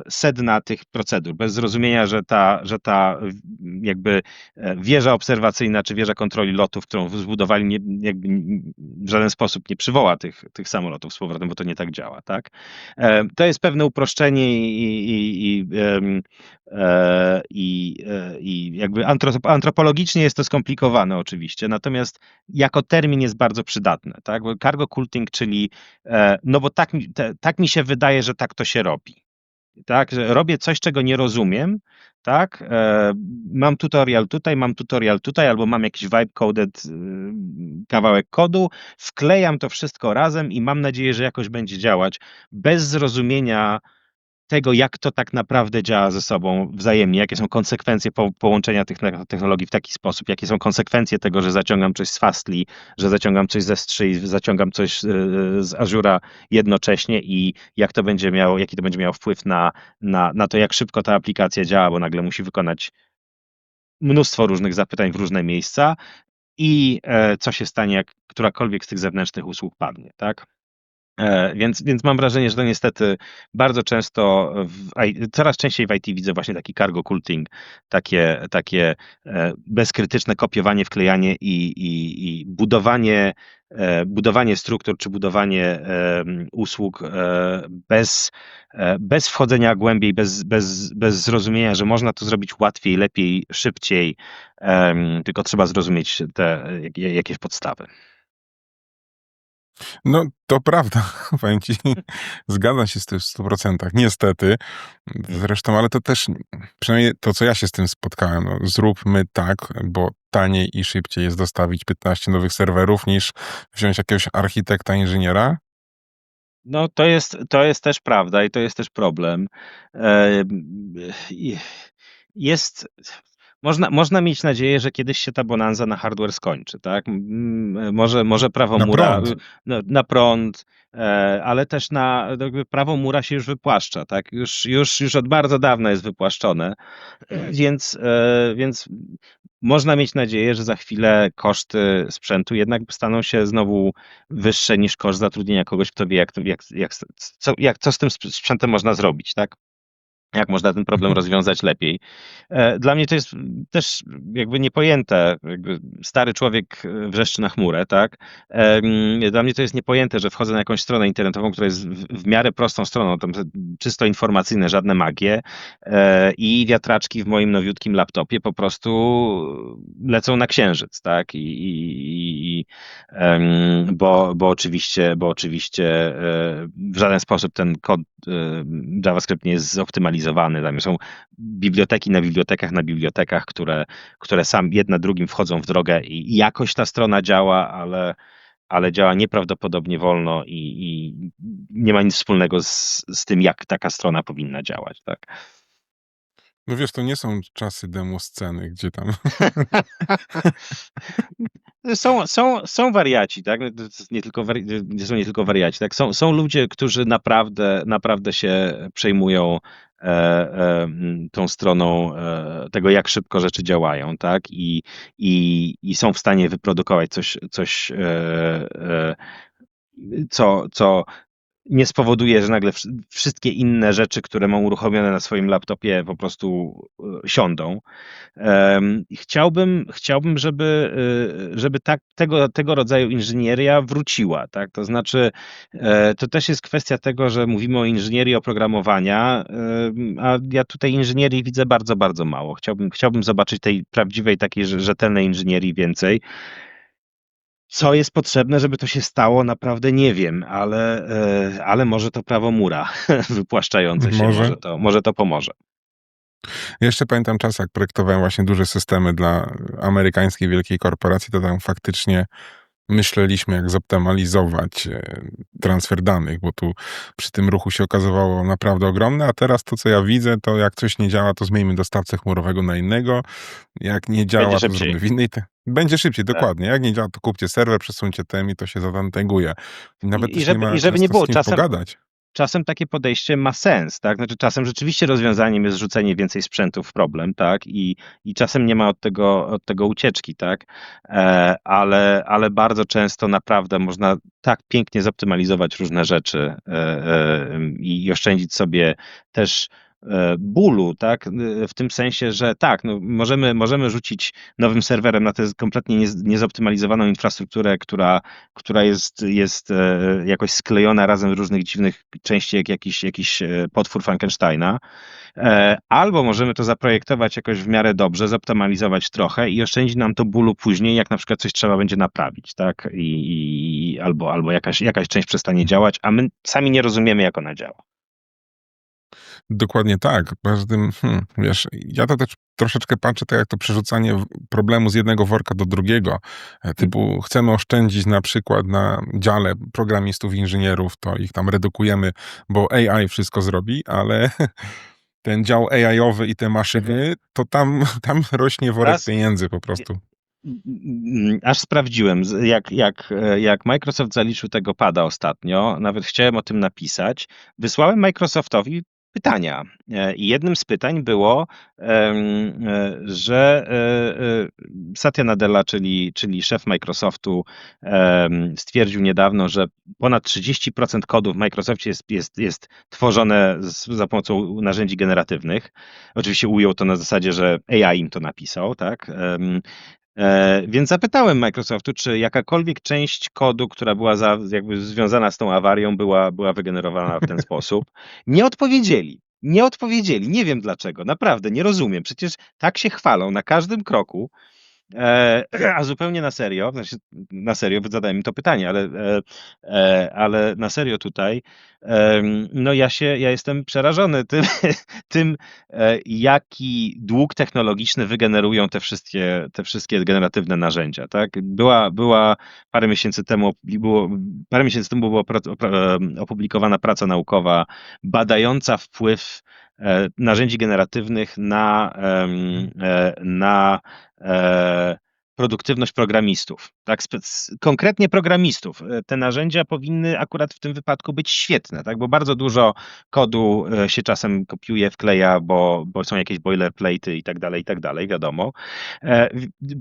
sedna tych procedur, bez zrozumienia, że ta jakby wieża obserwacyjna czy wieża kontroli lotów, którą zbudowali, jakby w żaden sposób nie przywoła tych samolotów z powrotem, bo to nie tak działa. Tak? To jest pewne uproszczenie i jakby antropologicznie jest to skomplikowane oczywiście, natomiast jako termin jest bardzo przydatny, tak? Bo cargo culting, czyli no bo tak mi się wydaje, że tak to się robi. Tak, że robię coś, czego nie rozumiem, tak? Mam tutorial tutaj, albo mam jakiś vibe coded kawałek kodu, wklejam to wszystko razem i mam nadzieję, że jakoś będzie działać bez zrozumienia tego, jak to tak naprawdę działa ze sobą wzajemnie, jakie są konsekwencje połączenia tych technologii w taki sposób, jakie są konsekwencje tego, że zaciągam coś z Fastly, że zaciągam coś ze S3 i zaciągam coś z Azure'a jednocześnie i jaki to będzie miało wpływ na to, jak szybko ta aplikacja działa, bo nagle musi wykonać mnóstwo różnych zapytań w różne miejsca i co się stanie, jak którakolwiek z tych zewnętrznych usług padnie, tak? Więc mam wrażenie, że to niestety bardzo często, coraz częściej w IT widzę właśnie taki cargo culting, takie bezkrytyczne kopiowanie, wklejanie i budowanie struktur czy budowanie usług bez wchodzenia głębiej, bez zrozumienia, że można to zrobić łatwiej, lepiej, szybciej, tylko trzeba zrozumieć te jakieś podstawy. No, to prawda, powiem ci, zgadzam się z tym w 100%, niestety. Zresztą, ale to też, przynajmniej to, co ja się z tym spotkałem, no, zróbmy tak, bo taniej i szybciej jest dostawić 15 nowych serwerów, niż wziąć jakiegoś architekta, inżyniera. No, to jest też prawda i to jest też problem. E, Jest, można mieć nadzieję, że kiedyś się ta bonanza na hardware skończy, tak? Może prawo Na Mura prąd. na prąd, ale też jakby prawo Mura się już wypłaszcza, tak? Już od bardzo dawna jest wypłaszczone, więc można mieć nadzieję, że za chwilę koszty sprzętu jednak staną się znowu wyższe niż koszt zatrudnienia kogoś, kto wie, co z tym sprzętem można zrobić, tak? Jak można ten problem rozwiązać lepiej. Dla mnie to jest też jakby niepojęte, jakby stary człowiek wrzeszczy na chmurę, tak? Dla mnie to jest niepojęte, że wchodzę na jakąś stronę internetową, która jest w miarę prostą stroną, tam czysto informacyjne, żadne magie i wiatraczki w moim nowiutkim laptopie po prostu lecą na księżyc, tak? Bo oczywiście w żaden sposób ten kod JavaScript nie jest zoptymalizowany zoptymalizowany. Tam są biblioteki na bibliotekach na bibliotekach, które sam jedna drugim wchodzą w drogę i jakoś ta strona działa, ale działa nieprawdopodobnie wolno i nie ma nic wspólnego z tym, jak taka strona powinna działać, tak? No wiesz, to nie są czasy demosceny, gdzie tam... Są wariaci, tak? To jest nie tylko są nie tylko wariaci, tak? Są ludzie, którzy naprawdę się przejmują tą stroną tego, jak szybko rzeczy działają, tak? I są w stanie wyprodukować coś co nie spowoduje, że nagle wszystkie inne rzeczy, które mam uruchomione na swoim laptopie, po prostu siądą. Chciałbym, żeby tego rodzaju inżynieria wróciła, tak? To znaczy, to też jest kwestia tego, że mówimy o inżynierii oprogramowania, a ja tutaj inżynierii widzę bardzo, bardzo mało. Chciałbym zobaczyć tej prawdziwej, takiej rzetelnej inżynierii więcej. Co jest potrzebne, żeby to się stało, naprawdę nie wiem, ale może to prawo Mura wypłaszczające się, Może. może to pomoże. Ja jeszcze pamiętam czas, jak projektowałem właśnie duże systemy dla amerykańskiej wielkiej korporacji, to tam faktycznie myśleliśmy, jak zoptymalizować transfer danych, bo tu przy tym ruchu się okazywało naprawdę ogromne, a teraz to, co ja widzę, to jak coś nie działa, to zmieńmy dostawcę chmurowego na innego. Jak nie działa, Będzie to szybciej. zróbmy w innej... Będzie szybciej, Tak. dokładnie. Jak nie działa, to kupcie serwer, przesuńcie tem i to się zatanteguje. I nawet też nie ma I żeby nie często było z kimś czasem, pogadać. czasem takie podejście ma sens, tak? Znaczy czasem rzeczywiście rozwiązaniem jest rzucenie więcej sprzętu w problem, tak? I czasem nie ma od tego ucieczki, tak? Ale bardzo często naprawdę można tak pięknie zoptymalizować różne rzeczy i oszczędzić sobie też bólu, tak? W tym sensie, że tak, no możemy rzucić nowym serwerem na tę kompletnie niezoptymalizowaną infrastrukturę, która jest jakoś sklejona razem z różnych dziwnych części, jak jakiś potwór Frankensteina. Albo możemy to zaprojektować jakoś w miarę dobrze, zoptymalizować trochę i oszczędzić nam to bólu później, jak na przykład coś trzeba będzie naprawić, tak? Albo jakaś część przestanie działać, a my sami nie rozumiemy, jak ona działa. Dokładnie tak. Poza tym, wiesz, ja to też troszeczkę patrzę tak jak to przerzucanie problemu z jednego worka do drugiego. Typu chcemy oszczędzić na przykład na dziale programistów, inżynierów, to ich tam redukujemy, bo AI wszystko zrobi, ale ten dział AI-owy i te maszyny, to tam rośnie worek Raz- pieniędzy po prostu. Aż sprawdziłem, jak Microsoft zaliczył tego pada ostatnio, nawet chciałem o tym napisać, wysłałem Microsoftowi pytania. I jednym z pytań było, że Satya Nadella, czyli szef Microsoftu, stwierdził niedawno, że ponad 30% kodu w Microsoftie jest tworzone za pomocą narzędzi generatywnych. Oczywiście ujął to na zasadzie, że AI im to napisał, tak? Więc zapytałem Microsoftu, czy jakakolwiek część kodu, która była jakby związana z tą awarią, była wygenerowana w ten sposób. Nie odpowiedzieli. Nie odpowiedzieli. Nie wiem dlaczego. Naprawdę, nie rozumiem. Przecież tak się chwalą na każdym kroku. A zupełnie na serio, znaczy na serio, zadałem mi to pytanie, ale na serio tutaj, no ja jestem przerażony tym, jaki dług technologiczny wygenerują te wszystkie generatywne narzędzia, tak? Była parę miesięcy temu, była opublikowana praca naukowa badająca wpływ narzędzi generatywnych na produktywność programistów. Tak? Konkretnie programistów. Te narzędzia powinny akurat w tym wypadku być świetne, tak? Bo bardzo dużo kodu się czasem kopiuje, wkleja, bo są jakieś boilerplate'y i tak dalej, wiadomo.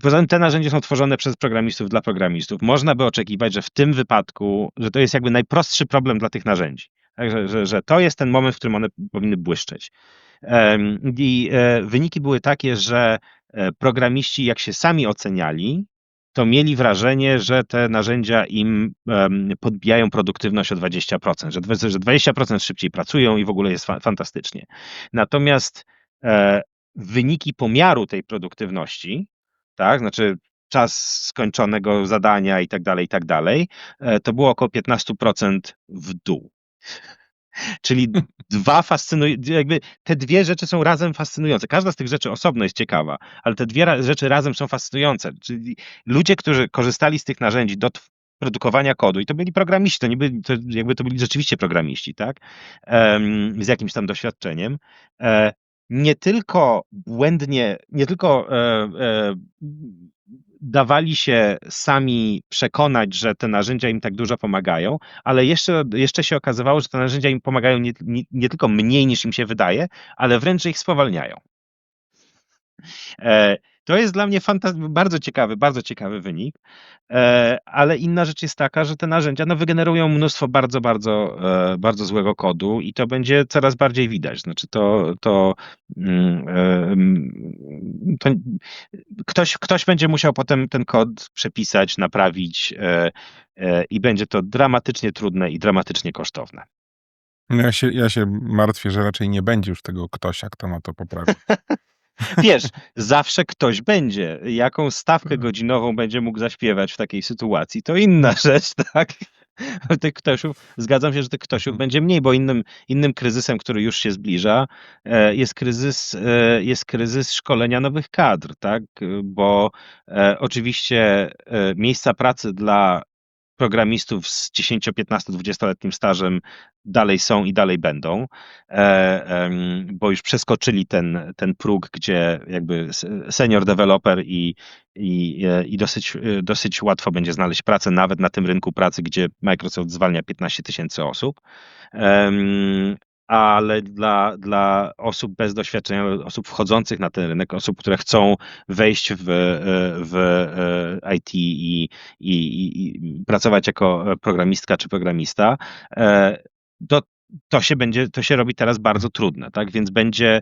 Poza tym te narzędzia są tworzone przez programistów dla programistów. Można by oczekiwać, że w tym wypadku, że to jest jakby najprostszy problem dla tych narzędzi. Tak? Że to jest ten moment, w którym one powinny błyszczeć. I wyniki były takie, że programiści, jak się sami oceniali, to mieli wrażenie, że te narzędzia im podbijają produktywność o 20%, że 20% szybciej pracują i w ogóle jest fantastycznie. Natomiast wyniki pomiaru tej produktywności, tak, znaczy czas skończonego zadania i tak dalej, to było około 15% w dół. Czyli jakby te dwie rzeczy są razem fascynujące. Każda z tych rzeczy osobno jest ciekawa, ale te dwie rzeczy razem są fascynujące. Czyli ludzie, którzy korzystali z tych narzędzi do produkowania kodu, i to byli programiści, to byli rzeczywiście programiści, tak? Z jakimś tam doświadczeniem. Nie tylko błędnie, nie tylko dawali się sami przekonać, że te narzędzia im tak dużo pomagają, ale jeszcze się okazywało, że te narzędzia im pomagają nie tylko mniej niż im się wydaje, ale wręcz, że ich spowalniają. To jest dla mnie bardzo ciekawy wynik, ale inna rzecz jest taka, że te narzędzia wygenerują mnóstwo bardzo złego kodu i to będzie coraz bardziej widać. Znaczy ktoś będzie musiał potem ten kod przepisać, naprawić i będzie to dramatycznie trudne i dramatycznie kosztowne. Ja się martwię, że raczej nie będzie już tego ktośa, kto ma to poprawić. Wiesz, zawsze ktoś będzie. Jaką stawkę godzinową będzie mógł zaśpiewać w takiej sytuacji, to inna rzecz, tak? Tych ktośów, zgadzam się, że tych ktośów będzie mniej, bo innym kryzysem, który już się zbliża, jest kryzys szkolenia nowych kadr, tak? Bo oczywiście miejsca pracy dla programistów z 10, 15, 20-letnim stażem dalej są i dalej będą, bo już przeskoczyli ten próg, gdzie jakby senior developer i dosyć łatwo będzie znaleźć pracę nawet na tym rynku pracy, gdzie Microsoft zwalnia 15 000 osób. Ale dla osób bez doświadczenia, osób wchodzących na ten rynek, osób, które chcą wejść w IT i pracować jako programistka czy programista, to się robi teraz bardzo trudne, tak? Więc będzie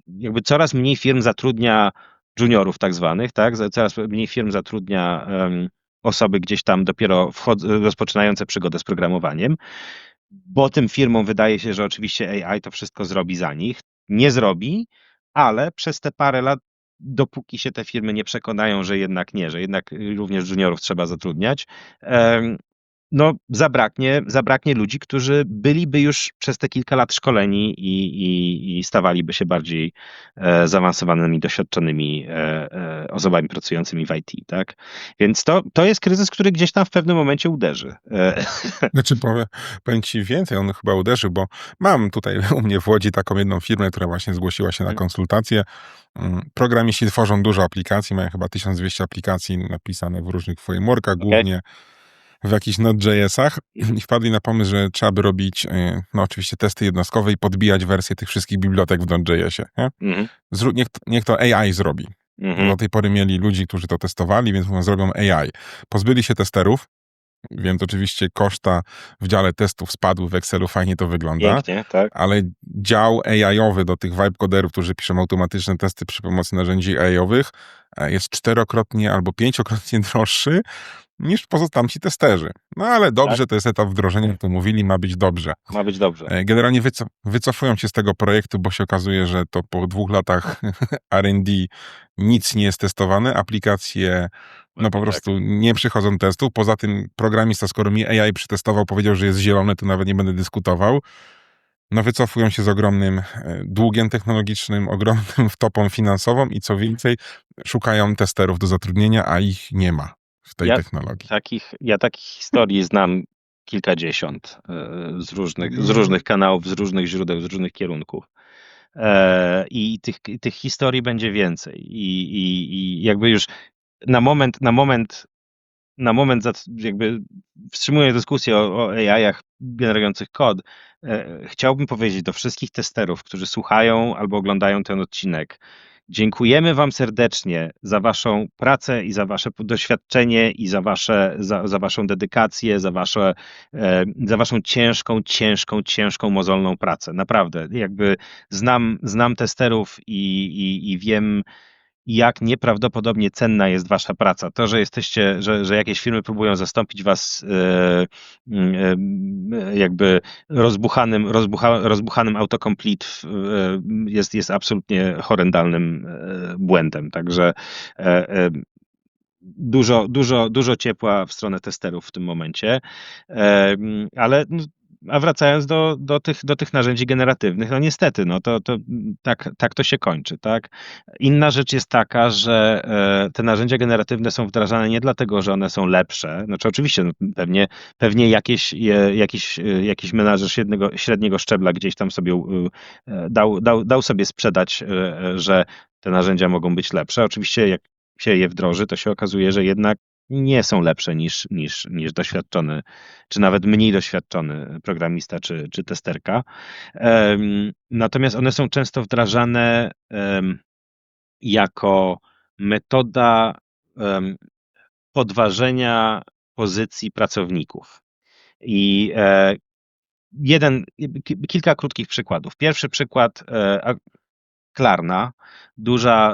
jakby coraz mniej firm zatrudnia juniorów tak zwanych, tak? Coraz mniej firm zatrudnia osoby gdzieś tam dopiero rozpoczynające przygodę z programowaniem, bo tym firmom wydaje się, że oczywiście AI to wszystko zrobi za nich. Nie zrobi, ale przez te parę lat, dopóki się te firmy nie przekonają, że jednak nie, że jednak również juniorów trzeba zatrudniać, zabraknie ludzi, którzy byliby już przez te kilka lat szkoleni i stawaliby się bardziej zaawansowanymi, doświadczonymi osobami pracującymi w IT, tak? Więc to jest kryzys, który gdzieś tam w pewnym momencie uderzy. Znaczy, powiem ci więcej, on chyba uderzył, bo mam tutaj u mnie w Łodzi taką jedną firmę, która właśnie zgłosiła się na konsultacje. Programiści tworzą dużo aplikacji, mają chyba 1200 aplikacji napisane w różnych frameworkach, głównie w jakichś Node.js-ach i wpadli na pomysł, że trzeba by robić oczywiście testy jednostkowe i podbijać wersję tych wszystkich bibliotek w Node.jsie. Niech to AI zrobi. Do tej pory mieli ludzi, którzy to testowali, więc mówią, zrobią AI. Pozbyli się testerów, więc oczywiście koszta w dziale testów spadły, w Excelu fajnie to wygląda. Pięknie, tak. Ale dział AI-owy do tych vibe-coderów, którzy piszą automatyczne testy przy pomocy narzędzi AI-owych, jest 4-krotnie albo 5-krotnie droższy niż pozostali testerzy. No ale dobrze, tak. To jest etap wdrożenia, jak to mówili, ma być dobrze. Ma być dobrze. Generalnie wycofują się z tego projektu, bo się okazuje, że to po 2 latach R&D nic nie jest testowane, aplikacje po prostu nie przychodzą testów. Poza tym programista, skoro mi AI przetestował, powiedział, że jest zielony, to nawet nie będę dyskutował. Wycofują się z ogromnym długiem technologicznym, ogromnym wtopą finansową i co więcej, szukają testerów do zatrudnienia, a ich nie ma w tej technologii. Ja takich historii znam kilkadziesiąt z różnych kanałów, z różnych źródeł, z różnych kierunków. I tych historii będzie więcej. I jakby już na moment jakby wstrzymując dyskusję o AI-ach generujących kod, chciałbym powiedzieć do wszystkich testerów, którzy słuchają albo oglądają ten odcinek, dziękujemy wam serdecznie za waszą pracę i za wasze doświadczenie i za waszą dedykację, za waszą ciężką, mozolną pracę. Naprawdę, jakby znam testerów i wiem, jak nieprawdopodobnie cenna jest wasza praca. To, że że jakieś firmy próbują zastąpić was jakby rozbuchanym autocomplete jest absolutnie horrendalnym błędem. Także dużo ciepła w stronę testerów w tym momencie. Ale a wracając do tych narzędzi generatywnych, no niestety, no to tak to się kończy, tak? Inna rzecz jest taka, że te narzędzia generatywne są wdrażane nie dlatego, że one są lepsze. Znaczy oczywiście, no, pewnie jakiś menadżer średniego szczebla gdzieś tam sobie dał sobie sprzedać, że te narzędzia mogą być lepsze. Oczywiście jak się je wdroży, to się okazuje, że jednak nie są lepsze niż doświadczony, czy nawet mniej doświadczony programista czy testerka. Natomiast one są często wdrażane jako metoda podważenia pozycji pracowników. I kilka krótkich przykładów. Pierwszy przykład, Klarna,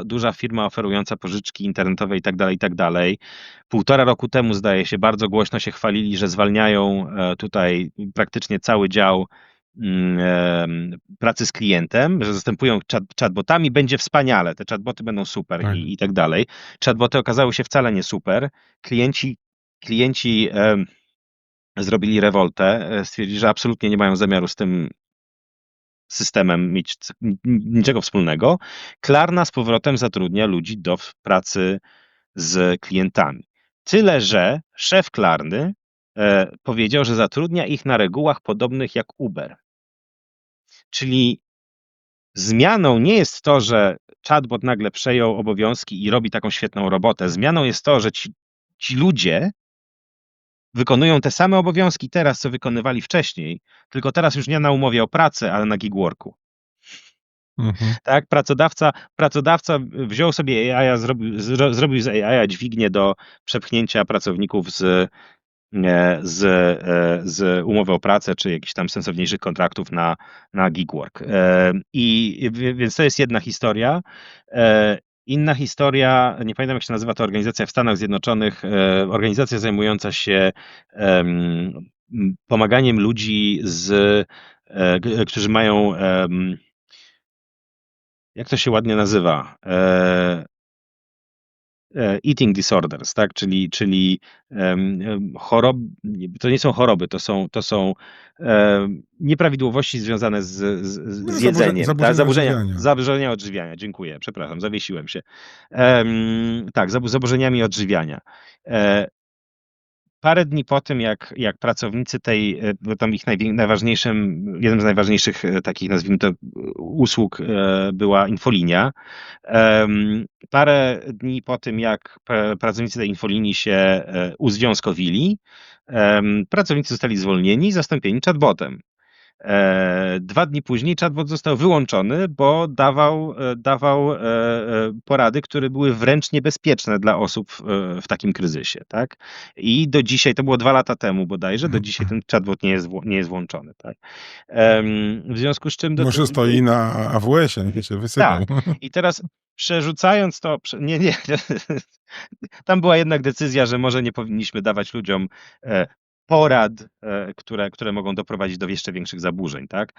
duża firma oferująca pożyczki internetowe i tak dalej. 1,5 roku temu, zdaje się, bardzo głośno się chwalili, że zwalniają tutaj praktycznie cały dział pracy z klientem, że zastępują chatbotami, będzie wspaniale, te chatboty będą super Tak. i tak dalej. Chatboty okazały się wcale nie super. Klienci zrobili rewoltę, stwierdzili, że absolutnie nie mają zamiaru z tym systemem mieć niczego wspólnego. Klarna z powrotem zatrudnia ludzi do pracy z klientami. Tyle, że szef Klarny powiedział, że zatrudnia ich na regułach podobnych jak Uber. Czyli zmianą nie jest to, że chatbot nagle przejął obowiązki i robi taką świetną robotę. Zmianą jest to, że ci ludzie wykonują te same obowiązki teraz, co wykonywali wcześniej, tylko teraz już nie na umowie o pracę, ale na gig-worku. Tak, pracodawca wziął sobie AI, zrobił z AI dźwignię do przepchnięcia pracowników z umowy o pracę, czy jakichś tam sensowniejszych kontraktów na gig work. Więc to jest jedna historia. Inna historia, nie pamiętam jak się nazywa ta organizacja w Stanach Zjednoczonych, organizacja zajmująca się pomaganiem ludzi, którzy mają, jak to się ładnie nazywa? Eating disorders, tak? Czyli choroby, to nie są choroby, to są nieprawidłowości związane z jedzeniem. Zaburzenia odżywiania, dziękuję, przepraszam, zawiesiłem się. Tak, zaburzeniami odżywiania. Parę dni po tym, jak pracownicy tam ich jednym z najważniejszych takich, nazwijmy to, usług była infolinia. Parę dni po tym, jak pracownicy tej infolinii się uzwiązkowili, pracownicy zostali zwolnieni i zastąpieni chatbotem. 2 dni później chatbot został wyłączony, bo dawał porady, które były wręcz niebezpieczne dla osób w takim kryzysie, tak? I do dzisiaj, to było 2 lata temu bodajże, do dzisiaj ten chatbot nie jest włączony, tak? W związku z czym... Może stoi na AWS-ie, się wysypał. Tak. I teraz przerzucając to... Nie. Tam była jednak decyzja, że może nie powinniśmy dawać ludziom porad, które mogą doprowadzić do jeszcze większych zaburzeń, tak?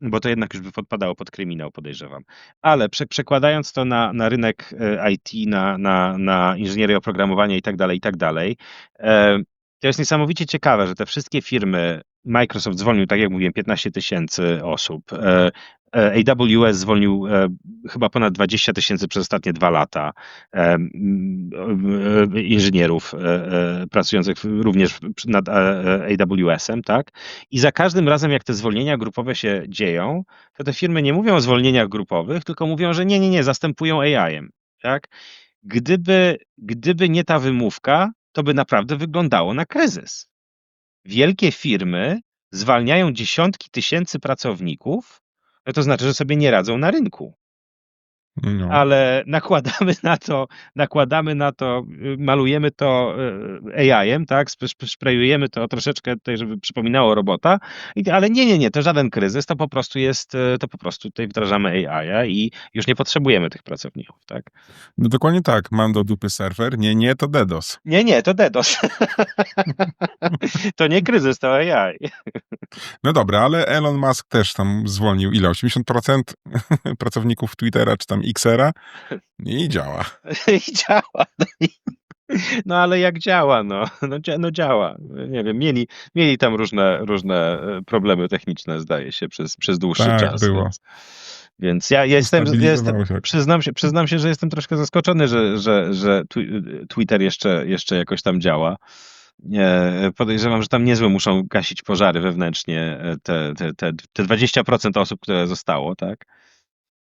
Bo to jednak już by podpadało pod kryminał, podejrzewam. Ale przekładając to na rynek IT, na inżynierię oprogramowania i tak dalej, to jest niesamowicie ciekawe, że te wszystkie firmy, Microsoft zwolnił, tak jak mówiłem, 15 000 osób. AWS zwolnił chyba ponad 20 000 przez ostatnie 2 lata inżynierów pracujących również nad AWS-em, tak? I za każdym razem, jak te zwolnienia grupowe się dzieją, to te firmy nie mówią o zwolnieniach grupowych, tylko mówią, że nie, zastępują AI-em, tak? Gdyby nie ta wymówka, to by naprawdę wyglądało na kryzys. Wielkie firmy zwalniają dziesiątki tysięcy pracowników, no to znaczy, że sobie nie radzą na rynku. No. Ale nakładamy na to, malujemy to AI-em, tak? Sprayujemy to troszeczkę tutaj, żeby przypominało robota, ale nie, to żaden kryzys, to po prostu tutaj wdrażamy AI i już nie potrzebujemy tych pracowników, tak? No dokładnie tak, mam do dupy serwer, nie, to DDoS. Nie, to DDoS. To nie kryzys, to AI. No dobra, ale Elon Musk też tam zwolnił ile? 80% pracowników Twittera, czy tam tam Xera i działa. I działa. No ale jak działa, no działa. Nie wiem, mieli tam różne problemy techniczne, zdaje się, przez dłuższy Tak, czas, było. więc ja jestem, Ustabilizowało się. przyznam się, że jestem troszkę zaskoczony, że Twitter jeszcze jakoś tam działa. Podejrzewam, że tam niezłe muszą gasić pożary wewnętrznie te 20% osób, które zostało, tak?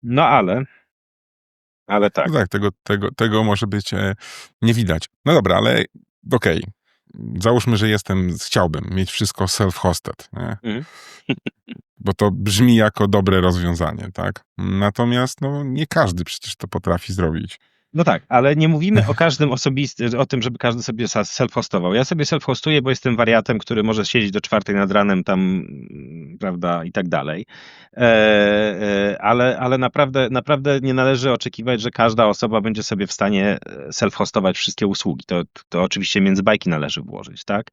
No ale tak. No tak, tego może być nie widać. No dobra, ale okej. Załóżmy, że chciałbym mieć wszystko self-hosted, nie? Mhm. Bo to brzmi jako dobre rozwiązanie, tak? Natomiast no, nie każdy przecież to potrafi zrobić. No tak, ale nie mówimy o każdym o tym, żeby każdy sobie self-hostował. Ja sobie self-hostuję, bo jestem wariatem, który może siedzieć do 4 nad ranem tam, prawda, i tak dalej. Ale naprawdę nie należy oczekiwać, że każda osoba będzie sobie w stanie self-hostować wszystkie usługi. To oczywiście między bajki należy włożyć, tak?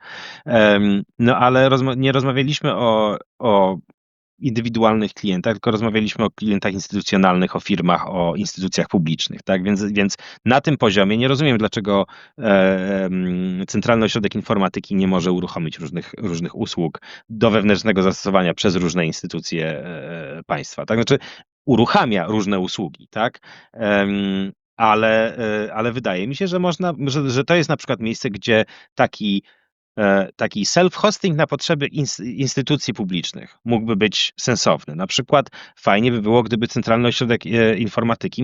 No ale nie rozmawialiśmy o indywidualnych klientach, tylko rozmawialiśmy o klientach instytucjonalnych, o firmach, o instytucjach publicznych, tak? Więc na tym poziomie nie rozumiem, dlaczego Centralny Ośrodek Informatyki nie może uruchomić różnych usług do wewnętrznego zastosowania przez różne instytucje państwa, tak? Znaczy uruchamia różne usługi, tak? Ale wydaje mi się, że że to jest na przykład miejsce, gdzie taki self-hosting na potrzeby instytucji publicznych mógłby być sensowny. Na przykład fajnie by było, gdyby Centralny Ośrodek Informatyki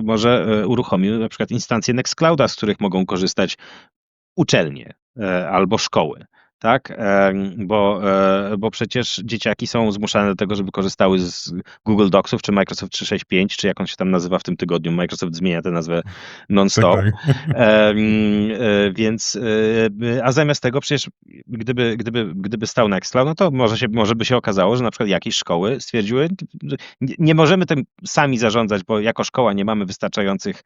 może uruchomił na przykład instancje Nextclouda, z których mogą korzystać uczelnie albo szkoły. Tak? Bo przecież dzieciaki są zmuszane do tego, żeby korzystały z Google Docsów, czy Microsoft 365, czy jak on się tam nazywa w tym tygodniu. Microsoft zmienia tę nazwę non-stop. Tak. Więc, a zamiast tego przecież gdyby stał Nextcloud, no to może by się okazało, że na przykład jakieś szkoły stwierdziły, że nie możemy tym sami zarządzać, bo jako szkoła nie mamy wystarczających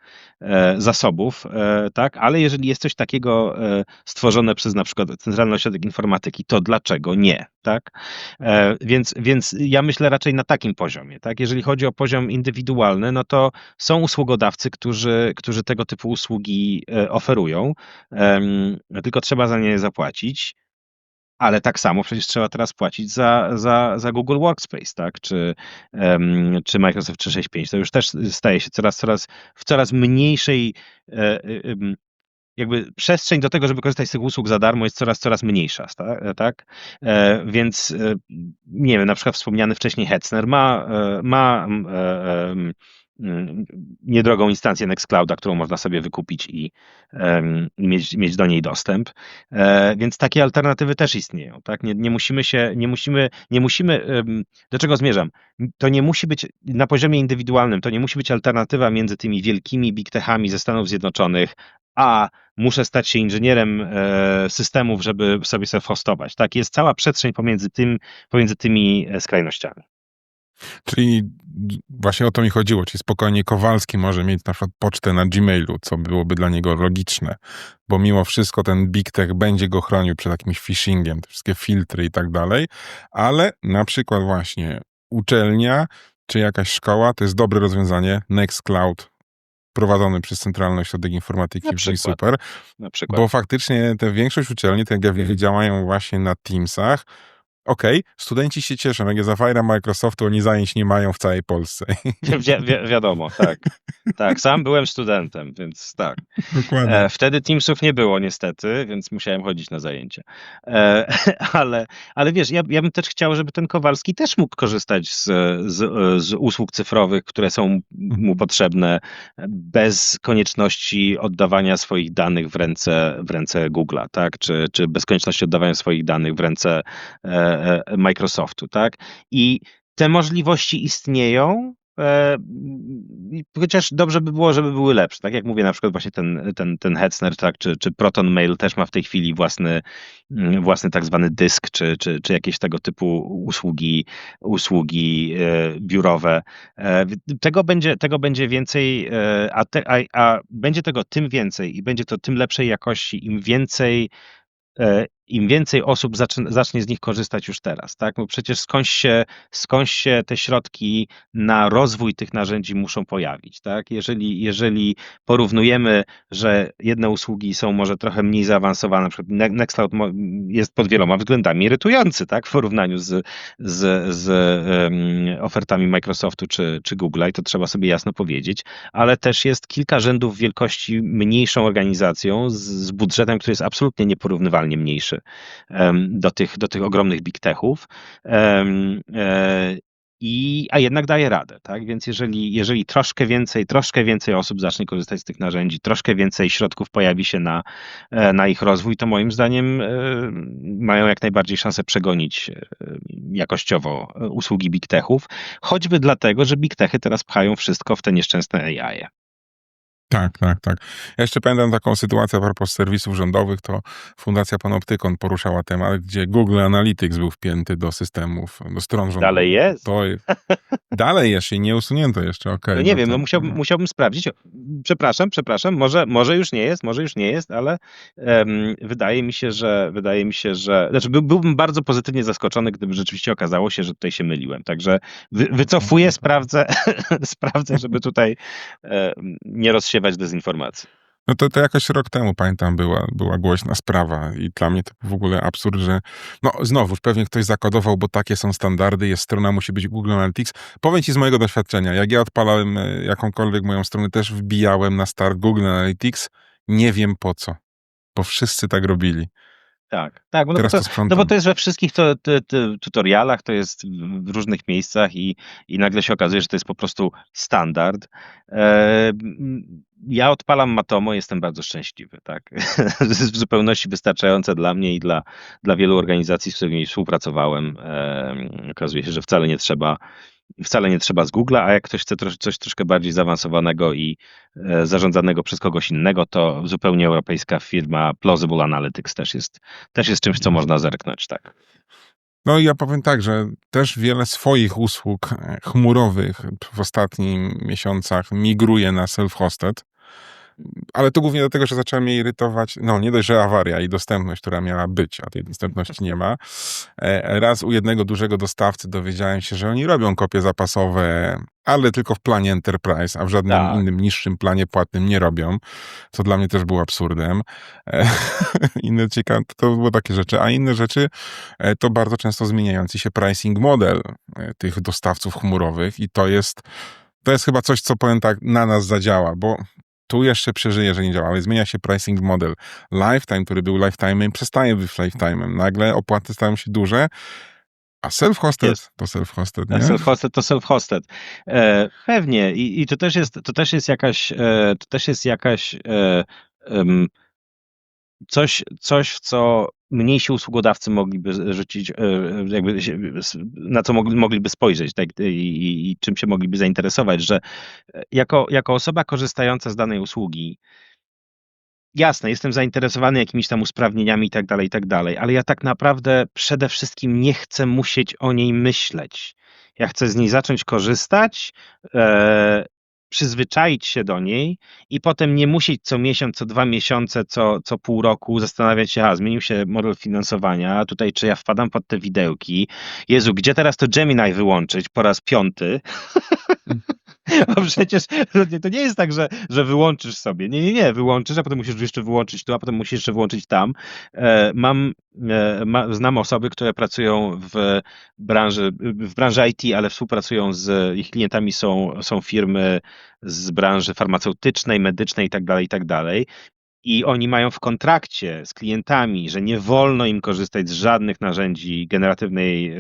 zasobów, tak? Ale jeżeli jest coś takiego stworzone przez na przykład Centralny Ośrodek Informatyki, to dlaczego nie, tak? Więc ja myślę raczej na takim poziomie, tak? Jeżeli chodzi o poziom indywidualny, no to są usługodawcy, którzy tego typu usługi oferują, tylko trzeba za nie zapłacić. Ale tak samo przecież trzeba teraz płacić za Google Workspace, tak? Czy Microsoft 365. To już też staje się w coraz mniejszej jakby przestrzeń do tego, żeby korzystać z tych usług za darmo jest coraz mniejsza, tak? Więc nie wiem, na przykład wspomniany wcześniej Hetzner ma niedrogą instancję Nextclouda, którą można sobie wykupić i mieć do niej dostęp. Więc takie alternatywy też istnieją, tak? Nie musimy, do czego zmierzam? To nie musi być na poziomie indywidualnym, to nie musi być alternatywa między tymi wielkimi big techami ze Stanów Zjednoczonych, a muszę stać się inżynierem systemów, żeby sobie self-hostować. Tak, jest cała przestrzeń pomiędzy tymi skrajnościami. Czyli właśnie o to mi chodziło, czyli spokojnie Kowalski może mieć na przykład pocztę na Gmailu, co byłoby dla niego logiczne, bo mimo wszystko ten Big Tech będzie go chronił przed jakimś phishingiem, te wszystkie filtry i tak dalej, ale na przykład właśnie uczelnia czy jakaś szkoła to jest dobre rozwiązanie, Nextcloud prowadzony przez Centralny Ośrodek Informatyki, brzmi super, bo faktycznie większość uczelni, tak jak działają właśnie na Teamsach. Okej, studenci się cieszą, jak jest afera Microsoftu, oni zajęć nie mają w całej Polsce. Wiadomo, tak. Tak, sam byłem studentem, więc tak. Dokładnie. Wtedy Teamsów nie było niestety, więc musiałem chodzić na zajęcia. Ale wiesz, ja bym też chciał, żeby ten Kowalski też mógł korzystać z usług cyfrowych, które są mu potrzebne, bez konieczności oddawania swoich danych w ręce Google'a, tak? Czy bez konieczności oddawania swoich danych w ręce Microsoftu, tak? I te możliwości istnieją, chociaż dobrze by było, żeby były lepsze. Tak jak mówię, na przykład właśnie ten Hetzner, tak, czy Proton Mail też ma w tej chwili własny tak zwany dysk, czy jakieś tego typu usługi biurowe. Tego będzie więcej, a będzie tego tym więcej i będzie to tym lepszej jakości, im więcej im więcej osób zacznie z nich korzystać już teraz, tak? Bo przecież skądś się te środki na rozwój tych narzędzi muszą pojawić, tak? Jeżeli porównujemy, że jedne usługi są może trochę mniej zaawansowane, na przykład Nextcloud jest pod wieloma względami irytujący, tak? W porównaniu z ofertami Microsoftu czy Google'a i to trzeba sobie jasno powiedzieć, ale też jest kilka rzędów wielkości mniejszą organizacją z budżetem, który jest absolutnie nieporównywalnie mniejszy do tych ogromnych big techów. A jednak daje radę, tak? Więc jeżeli troszkę więcej osób zacznie korzystać z tych narzędzi, troszkę więcej środków pojawi się na ich rozwój, to moim zdaniem mają jak najbardziej szansę przegonić jakościowo usługi big techów, choćby dlatego, że big techy teraz pchają wszystko w te nieszczęsne AI. Tak. Ja jeszcze pamiętam taką sytuację a propos serwisów rządowych, to Fundacja Panoptykon poruszała temat, gdzie Google Analytics był wpięty do systemów, do stron rządowych. Dalej jest? Dalej jest i nie usunięto jeszcze, okej. No nie wiem, musiałbym sprawdzić. Przepraszam, może już nie jest, ale wydaje mi się, że znaczy byłbym bardzo pozytywnie zaskoczony, gdyby rzeczywiście okazało się, że tutaj się myliłem. Także wycofuję, sprawdzę, żeby tutaj nie rozsiewać dezinformacji. No to jakoś rok temu, pamiętam, była głośna sprawa i dla mnie to w ogóle absurd, że no znowuż pewnie ktoś zakodował, bo takie są standardy, jest strona, musi być Google Analytics. Powiem ci z mojego doświadczenia, jak ja odpalałem jakąkolwiek moją stronę, też wbijałem na start Google Analytics, nie wiem po co, bo wszyscy tak robili. Tak, No bo to jest we wszystkich tutorialach, to jest w różnych miejscach i nagle się okazuje, że to jest po prostu standard. Ja odpalam Matomo, jestem bardzo szczęśliwy, tak? W zupełności wystarczające dla mnie i dla wielu organizacji, z którymi współpracowałem. Okazuje się, że wcale nie trzeba z Google'a, a jak ktoś chce coś troszkę bardziej zaawansowanego i zarządzanego przez kogoś innego, to zupełnie europejska firma Plausible Analytics też jest czymś, co można zerknąć, tak. No i ja powiem tak, że też wiele swoich usług chmurowych w ostatnich miesiącach migruje na self-hosted, ale to głównie dlatego, że zaczęła mnie irytować, no nie dość, że awaria i dostępność, która miała być, a tej dostępności nie ma. Raz u jednego dużego dostawcy dowiedziałem się, że oni robią kopie zapasowe, ale tylko w planie Enterprise, a w żadnym innym niższym planie płatnym nie robią, co dla mnie też było absurdem. Inne ciekawe, to były takie rzeczy, a inne rzeczy to bardzo często zmieniający się pricing model tych dostawców chmurowych i to jest chyba coś, co powiem tak, na nas zadziała, bo tu jeszcze przeżyje, że nie działa, ale zmienia się pricing model. Lifetime, który był lifetime'em, przestaje być lifetime'em. Nagle opłaty stają się duże, a self-hosted to self-hosted, nie? Self-hosted to self-hosted. Pewnie. I to też jest jakaś coś, w co mniejsi usługodawcy mogliby rzucić, jakby na co mogliby spojrzeć, tak, i czym się mogliby zainteresować, że jako osoba korzystająca z danej usługi, jasne, jestem zainteresowany jakimiś tam usprawnieniami i tak dalej, ale ja tak naprawdę przede wszystkim nie chcę musieć o niej myśleć. Ja chcę z niej zacząć korzystać, przyzwyczaić się do niej i potem nie musieć co miesiąc, co 2 miesiące, co pół roku zastanawiać się, zmienił się model finansowania, tutaj czy ja wpadam pod te widełki. Jezu, gdzie teraz to Gemini wyłączyć po raz 5? Bo przecież to nie jest tak, że wyłączysz sobie. Nie, wyłączysz, a potem musisz jeszcze wyłączyć tu, a potem musisz jeszcze wyłączyć tam. Znam osoby, które pracują w branży IT, ale współpracują ich klientami są firmy z branży farmaceutycznej, medycznej i tak dalej. I oni mają w kontrakcie z klientami, że nie wolno im korzystać z żadnych narzędzi generatywnej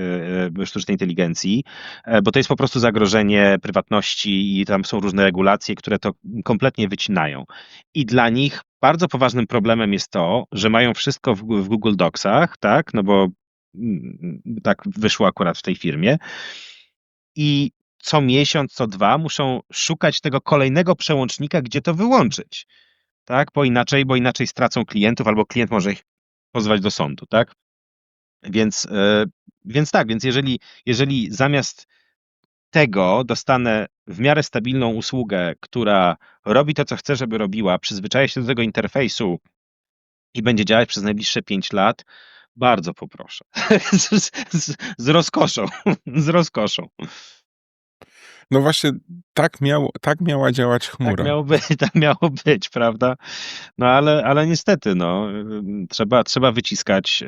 sztucznej inteligencji, bo to jest po prostu zagrożenie prywatności i tam są różne regulacje, które to kompletnie wycinają. I dla nich bardzo poważnym problemem jest to, że mają wszystko w Google Docsach, tak, no bo tak wyszło akurat w tej firmie. I co miesiąc, co 2 muszą szukać tego kolejnego przełącznika, gdzie to wyłączyć. Tak, bo inaczej stracą klientów, albo klient może ich pozwać do sądu, tak? Więc jeżeli zamiast tego dostanę w miarę stabilną usługę, która robi to, co chcę, żeby robiła, przyzwyczaja się do tego interfejsu i będzie działać przez najbliższe 5 lat, Bardzo poproszę. Z rozkoszą. Z rozkoszą. No właśnie, tak miała działać Tak chmura. miało być, tak miało być, prawda? No ale niestety, no, trzeba wyciskać.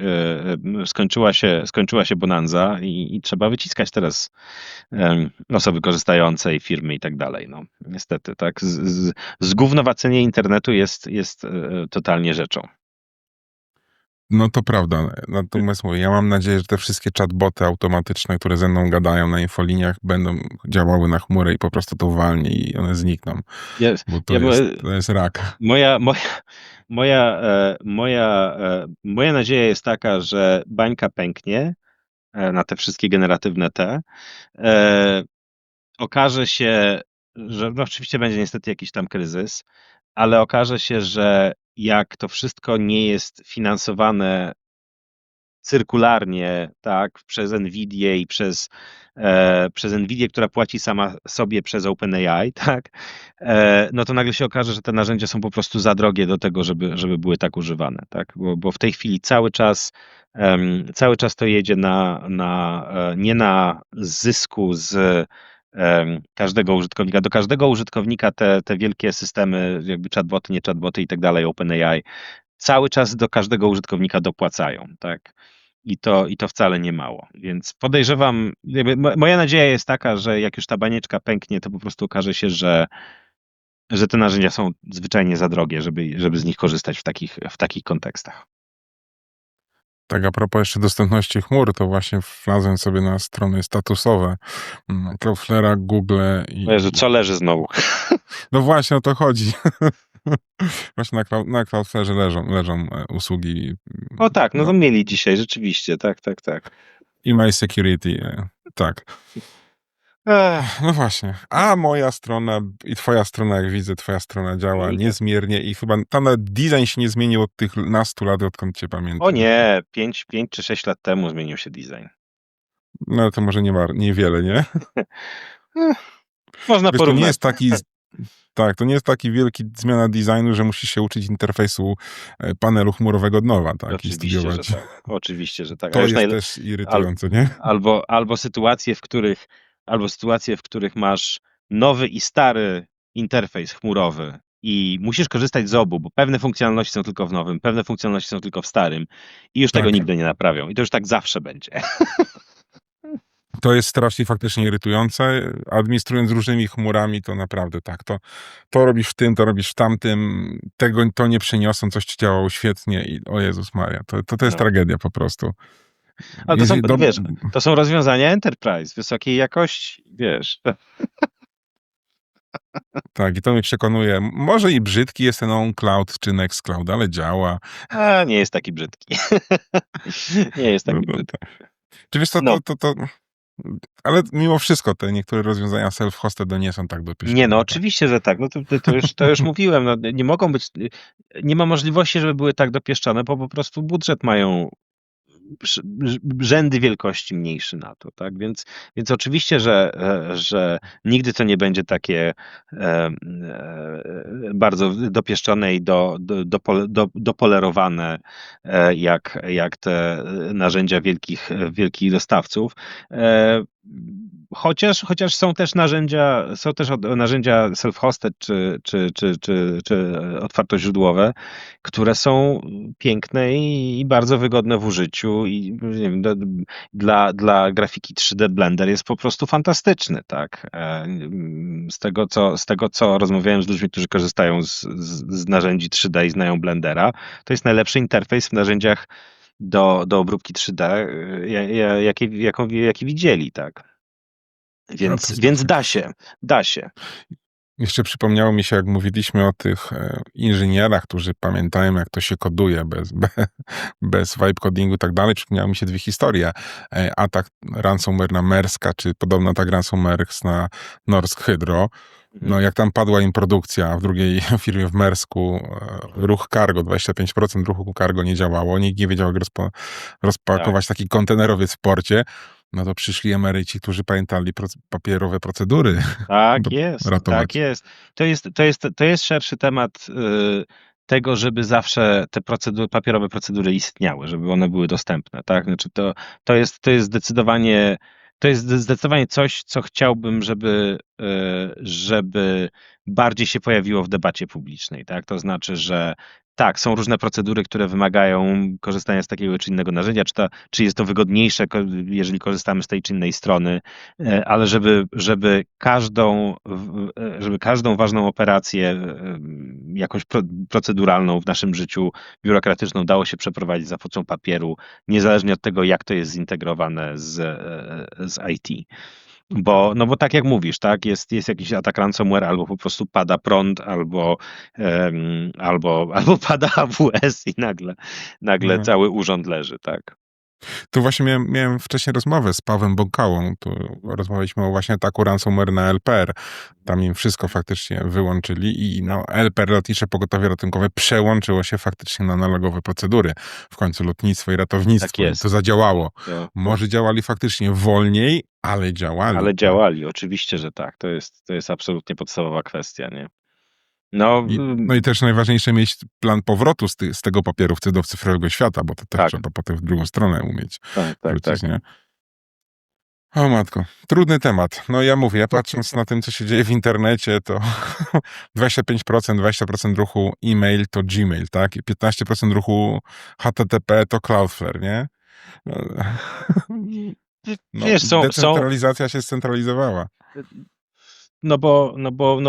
Skończyła się bonanza i trzeba wyciskać teraz osoby korzystające i firmy i tak dalej. No, niestety, tak. Zgównowacenie internetu jest totalnie rzeczą. No to prawda. Natomiast mówię, ja mam nadzieję, że te wszystkie chatboty automatyczne, które ze mną gadają na infoliniach, będą działały na chmurę i po prostu to uwalni i one znikną. Jest, Bo ja, to jest rak. moja nadzieja jest taka, że bańka pęknie na te wszystkie generatywne te. Okaże się, że no oczywiście będzie niestety jakiś tam kryzys, ale okaże się, że jak to wszystko nie jest finansowane cyrkularnie, tak, przez Nvidię i przez Nvidię, która płaci sama sobie przez OpenAI, tak, no to nagle się okaże, że te narzędzia są po prostu za drogie do tego, żeby były tak używane, tak, bo w tej chwili cały czas to jedzie nie na zysku z każdego użytkownika. Do każdego użytkownika te wielkie systemy, jakby chatboty, nie chatboty i tak dalej, OpenAI, cały czas do każdego użytkownika dopłacają, tak? I to wcale nie mało. Więc podejrzewam, moja nadzieja jest taka, że jak już ta banieczka pęknie, to po prostu okaże się, że te narzędzia są zwyczajnie za drogie, żeby z nich korzystać w takich kontekstach. Tak a propos jeszcze dostępności chmur, to właśnie wlazłem sobie na strony statusowe Cloudflare'a, Google O Jezu, co leży znowu? No właśnie o to chodzi. Właśnie na Cloudflare'ze leżą usługi. O tak, no to mieli dzisiaj, rzeczywiście, tak. Email security, tak. No właśnie. A moja strona i twoja strona, jak widzę, twoja strona działa niezmiernie i chyba tam nawet design się nie zmienił od tych nastu lat, odkąd cię pamiętam. O nie, 5 czy 6 lat temu zmienił się design. No to może niewiele, nie? Można Wiesz, porównać. to nie jest taki wielki zmiana designu, że musisz się uczyć interfejsu panelu chmurowego od nowa, tak? Oczywiście, I studiować. że tak. Oczywiście, że tak. To jest też irytujące, nie? Albo sytuacje, w których masz nowy i stary interfejs chmurowy i musisz korzystać z obu, bo pewne funkcjonalności są tylko w nowym, pewne funkcjonalności są tylko w starym i już tego nigdy nie naprawią. I to już tak zawsze będzie. To jest strasznie faktycznie irytujące. Administrując różnymi chmurami, to naprawdę tak. To robisz w tym, to robisz w tamtym. To nie przyniosą, coś ci działało świetnie i o Jezus Maria, to jest tragedia po prostu. Ale to są rozwiązania enterprise, wysokiej jakości, wiesz. Tak, i to mnie przekonuje. Może i brzydki jest ten OnCloud czy Nextcloud, ale działa. A nie jest taki brzydki. Nie jest taki brzydki. Czy wiesz co, ale mimo wszystko te niektóre rozwiązania self-hosted nie są tak dopieszczone. Nie, no oczywiście, że tak. No to już mówiłem. No, nie ma możliwości, żeby były tak dopieszczone, bo po prostu budżet mają rzędy wielkości mniejszy na to, tak? Więc oczywiście, że nigdy to nie będzie takie bardzo dopieszczone i dopolerowane jak te narzędzia wielkich dostawców. Chociaż są też narzędzia self-hosted czy otwartoźródłowe, które są piękne i bardzo wygodne w użyciu i nie wiem, dla grafiki 3D Blender jest po prostu fantastyczny, tak? Z tego co rozmawiałem z ludźmi, którzy korzystają z narzędzi 3D i znają Blendera, to jest najlepszy interfejs w narzędziach do obróbki 3D, jaki widzieli, tak? Więc da się. Jeszcze przypomniało mi się, jak mówiliśmy o tych inżynierach, którzy pamiętają, jak to się koduje bez vibe codingu i tak dalej. Przypomniały mi się dwie historie. Atak ransomware na Maerska, czy podobno atak ransomware na Norsk Hydro. No jak tam padła im produkcja w drugiej firmie w Mersku, ruch cargo, 25% ruchu cargo nie działało, nikt nie wiedział, jak rozpakować taki kontenerowiec w porcie. No to przyszli emeryci, którzy pamiętali papierowe procedury. Tak jest, ratować. tak jest. To jest szerszy temat tego, żeby zawsze te papierowe procedury istniały, żeby one były dostępne, tak? Znaczy to jest zdecydowanie coś, co chciałbym, żeby bardziej się pojawiło w debacie publicznej, tak? To znaczy, że tak, są różne procedury, które wymagają korzystania z takiego czy innego narzędzia, czy jest to wygodniejsze, jeżeli korzystamy z tej czy innej strony, ale żeby każdą ważną operację jakoś proceduralną w naszym życiu biurokratyczną dało się przeprowadzić za pomocą papieru, niezależnie od tego, jak to jest zintegrowane z IT. Bo tak jak mówisz, tak, jest jakiś atak ransomware, albo po prostu pada prąd, albo pada AWS i nagle No. cały urząd leży, tak. Tu właśnie miałem wcześniej rozmowę z Pawłem Bąkałą. Tu rozmawialiśmy o właśnie ataku ransomware na LPR. Tam im wszystko faktycznie wyłączyli i no, LPR, Lotnicze Pogotowie Ratunkowe, przełączyło się faktycznie na analogowe procedury. W końcu lotnictwo i Tak ratownictwo. I jest. to zadziałało. To, Może działali faktycznie wolniej, ale działali. ale działali, oczywiście, że tak. To jest absolutnie podstawowa kwestia, nie? No, No i też najważniejsze mieć plan powrotu z tego papieru do cyfrowego świata, bo to też tak, trzeba potem w drugą stronę umieć tak. wrócić, nie? O matko, trudny temat. No ja mówię, ja patrząc na tym, co się dzieje w internecie, to 25%, 20% ruchu e-mail to Gmail, tak? I 15% ruchu HTTP to Cloudflare, nie? No, Wiesz, decentralizacja się scentralizowała. no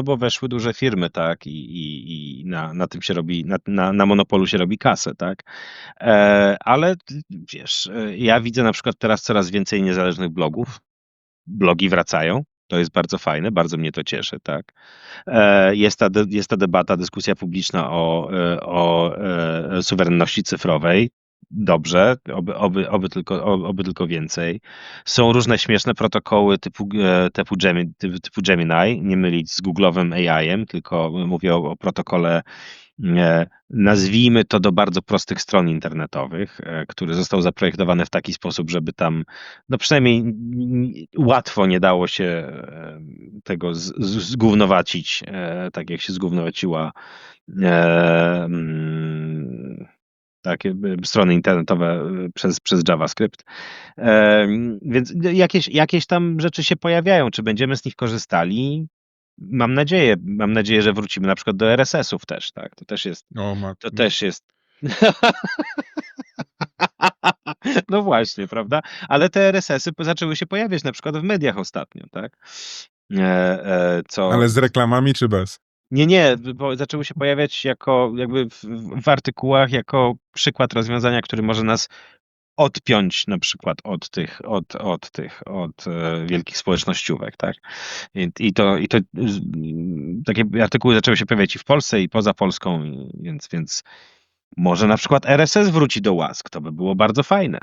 bo weszły duże firmy, tak, i na tym się robi, na monopolu się robi kasę, tak. Ale wiesz, ja widzę na przykład teraz coraz więcej niezależnych blogów. Blogi wracają. To jest bardzo fajne, bardzo mnie to cieszy, tak. Jest ta debata, dyskusja publiczna o suwerenności cyfrowej. Dobrze, oby tylko więcej. Są różne śmieszne protokoły typu Gemini, nie mylić z Google'owym AI-em, tylko mówię o protokole, nazwijmy to, do bardzo prostych stron internetowych, który został zaprojektowany w taki sposób, żeby tam no przynajmniej łatwo nie dało się tego zgównowacić, tak jak się zgównowaciła takie strony internetowe przez JavaScript. Więc jakieś tam rzeczy się pojawiają. Czy będziemy z nich korzystali? Mam nadzieję, że wrócimy na przykład do RSS-ów też, tak? O To matko. też jest. No właśnie, prawda? Ale te RSS-y zaczęły się pojawiać na przykład w mediach ostatnio, tak? Ale z reklamami czy bez? Nie, bo zaczęły się pojawiać jakby w artykułach jako przykład rozwiązania, który może nas odpiąć na przykład od wielkich społecznościówek, tak? I to takie artykuły zaczęły się pojawiać i w Polsce, i poza Polską, więc może na przykład RSS wróci do łask. To by było bardzo fajne.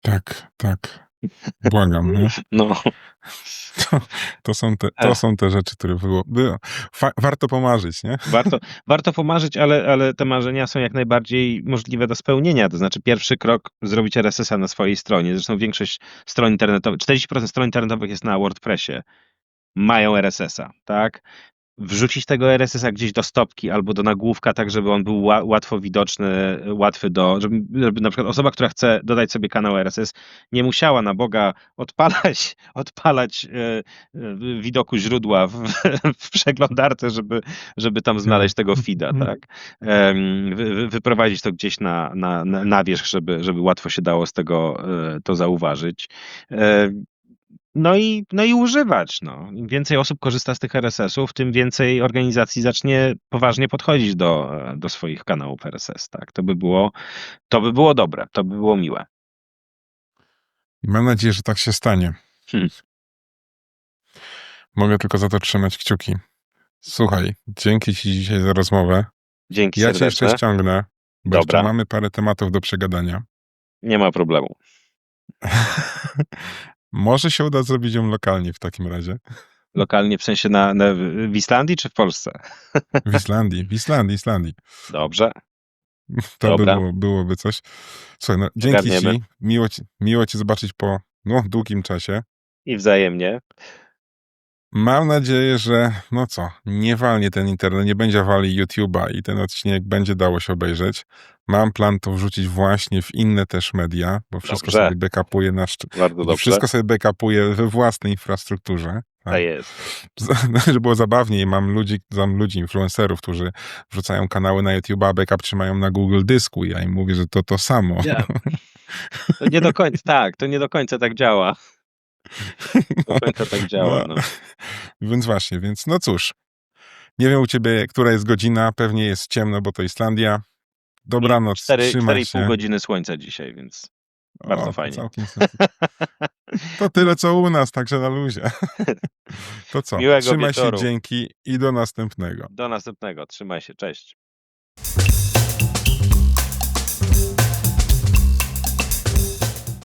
Tak. Błagam, nie? No. To są te rzeczy, które warto pomarzyć, nie? Warto pomarzyć, ale te marzenia są jak najbardziej możliwe do spełnienia. To znaczy pierwszy krok, zrobić RSS-a na swojej stronie. Zresztą większość stron internetowych, 40% stron internetowych jest na WordPressie. Mają RSS-a, tak? Wrzucić tego RSS-a gdzieś do stopki albo do nagłówka, tak żeby on był łatwo widoczny, łatwy żeby na przykład osoba, która chce dodać sobie kanał RSS, nie musiała na Boga odpalać widoku źródła w przeglądarce, żeby tam znaleźć tego feeda, tak? Wyprowadzić to gdzieś na wierzch, żeby łatwo się dało z tego to zauważyć. No i używać. No. Im więcej osób korzysta z tych RSS-ów, tym więcej organizacji zacznie poważnie podchodzić do swoich kanałów RSS. Tak? To by było dobre, to by było miłe. Mam nadzieję, że tak się stanie. Mogę tylko za to trzymać kciuki. Słuchaj, dzięki ci dzisiaj za rozmowę. Dzięki Ja serdeczne. cię jeszcze ściągnę, bo Dobra. jeszcze mamy parę tematów do przegadania. Nie ma problemu. Może się uda zrobić ją lokalnie w takim razie. Lokalnie w sensie w Islandii czy w Polsce? W Islandii. Dobrze. To Dobra. byłoby coś. Słuchaj, no, dzięki Ogarniemy. ci. Miło cię zobaczyć po długim czasie. I wzajemnie. Mam nadzieję, że no co, nie walnie ten internet, nie będzie wali YouTube'a i ten odcinek będzie dało się obejrzeć. Mam plan to wrzucić właśnie w inne też media, bo wszystko Dobrze. sobie backupuję Bardzo dobrze. wszystko sobie backupuję we własnej infrastrukturze. Tak jest. Żeby było zabawniej, mam ludzi, influencerów, którzy wrzucają kanały na YouTube'a, backup trzymają na Google Dysku i ja im mówię, że to samo. Nie. To nie do końca, tak, to nie do końca tak działa. Do końca tak działa, no. Więc właśnie, no cóż. Nie wiem u ciebie, która jest godzina, pewnie jest ciemno, bo to Islandia. Dobranoc, trzymaj 4,5 się. godziny słońca dzisiaj, więc bardzo To fajnie. całkiem To tyle, co u nas, także na luzie. To co? Miłego Trzymaj wieczoru. się, dzięki i do następnego. Do następnego. Trzymaj się. Cześć.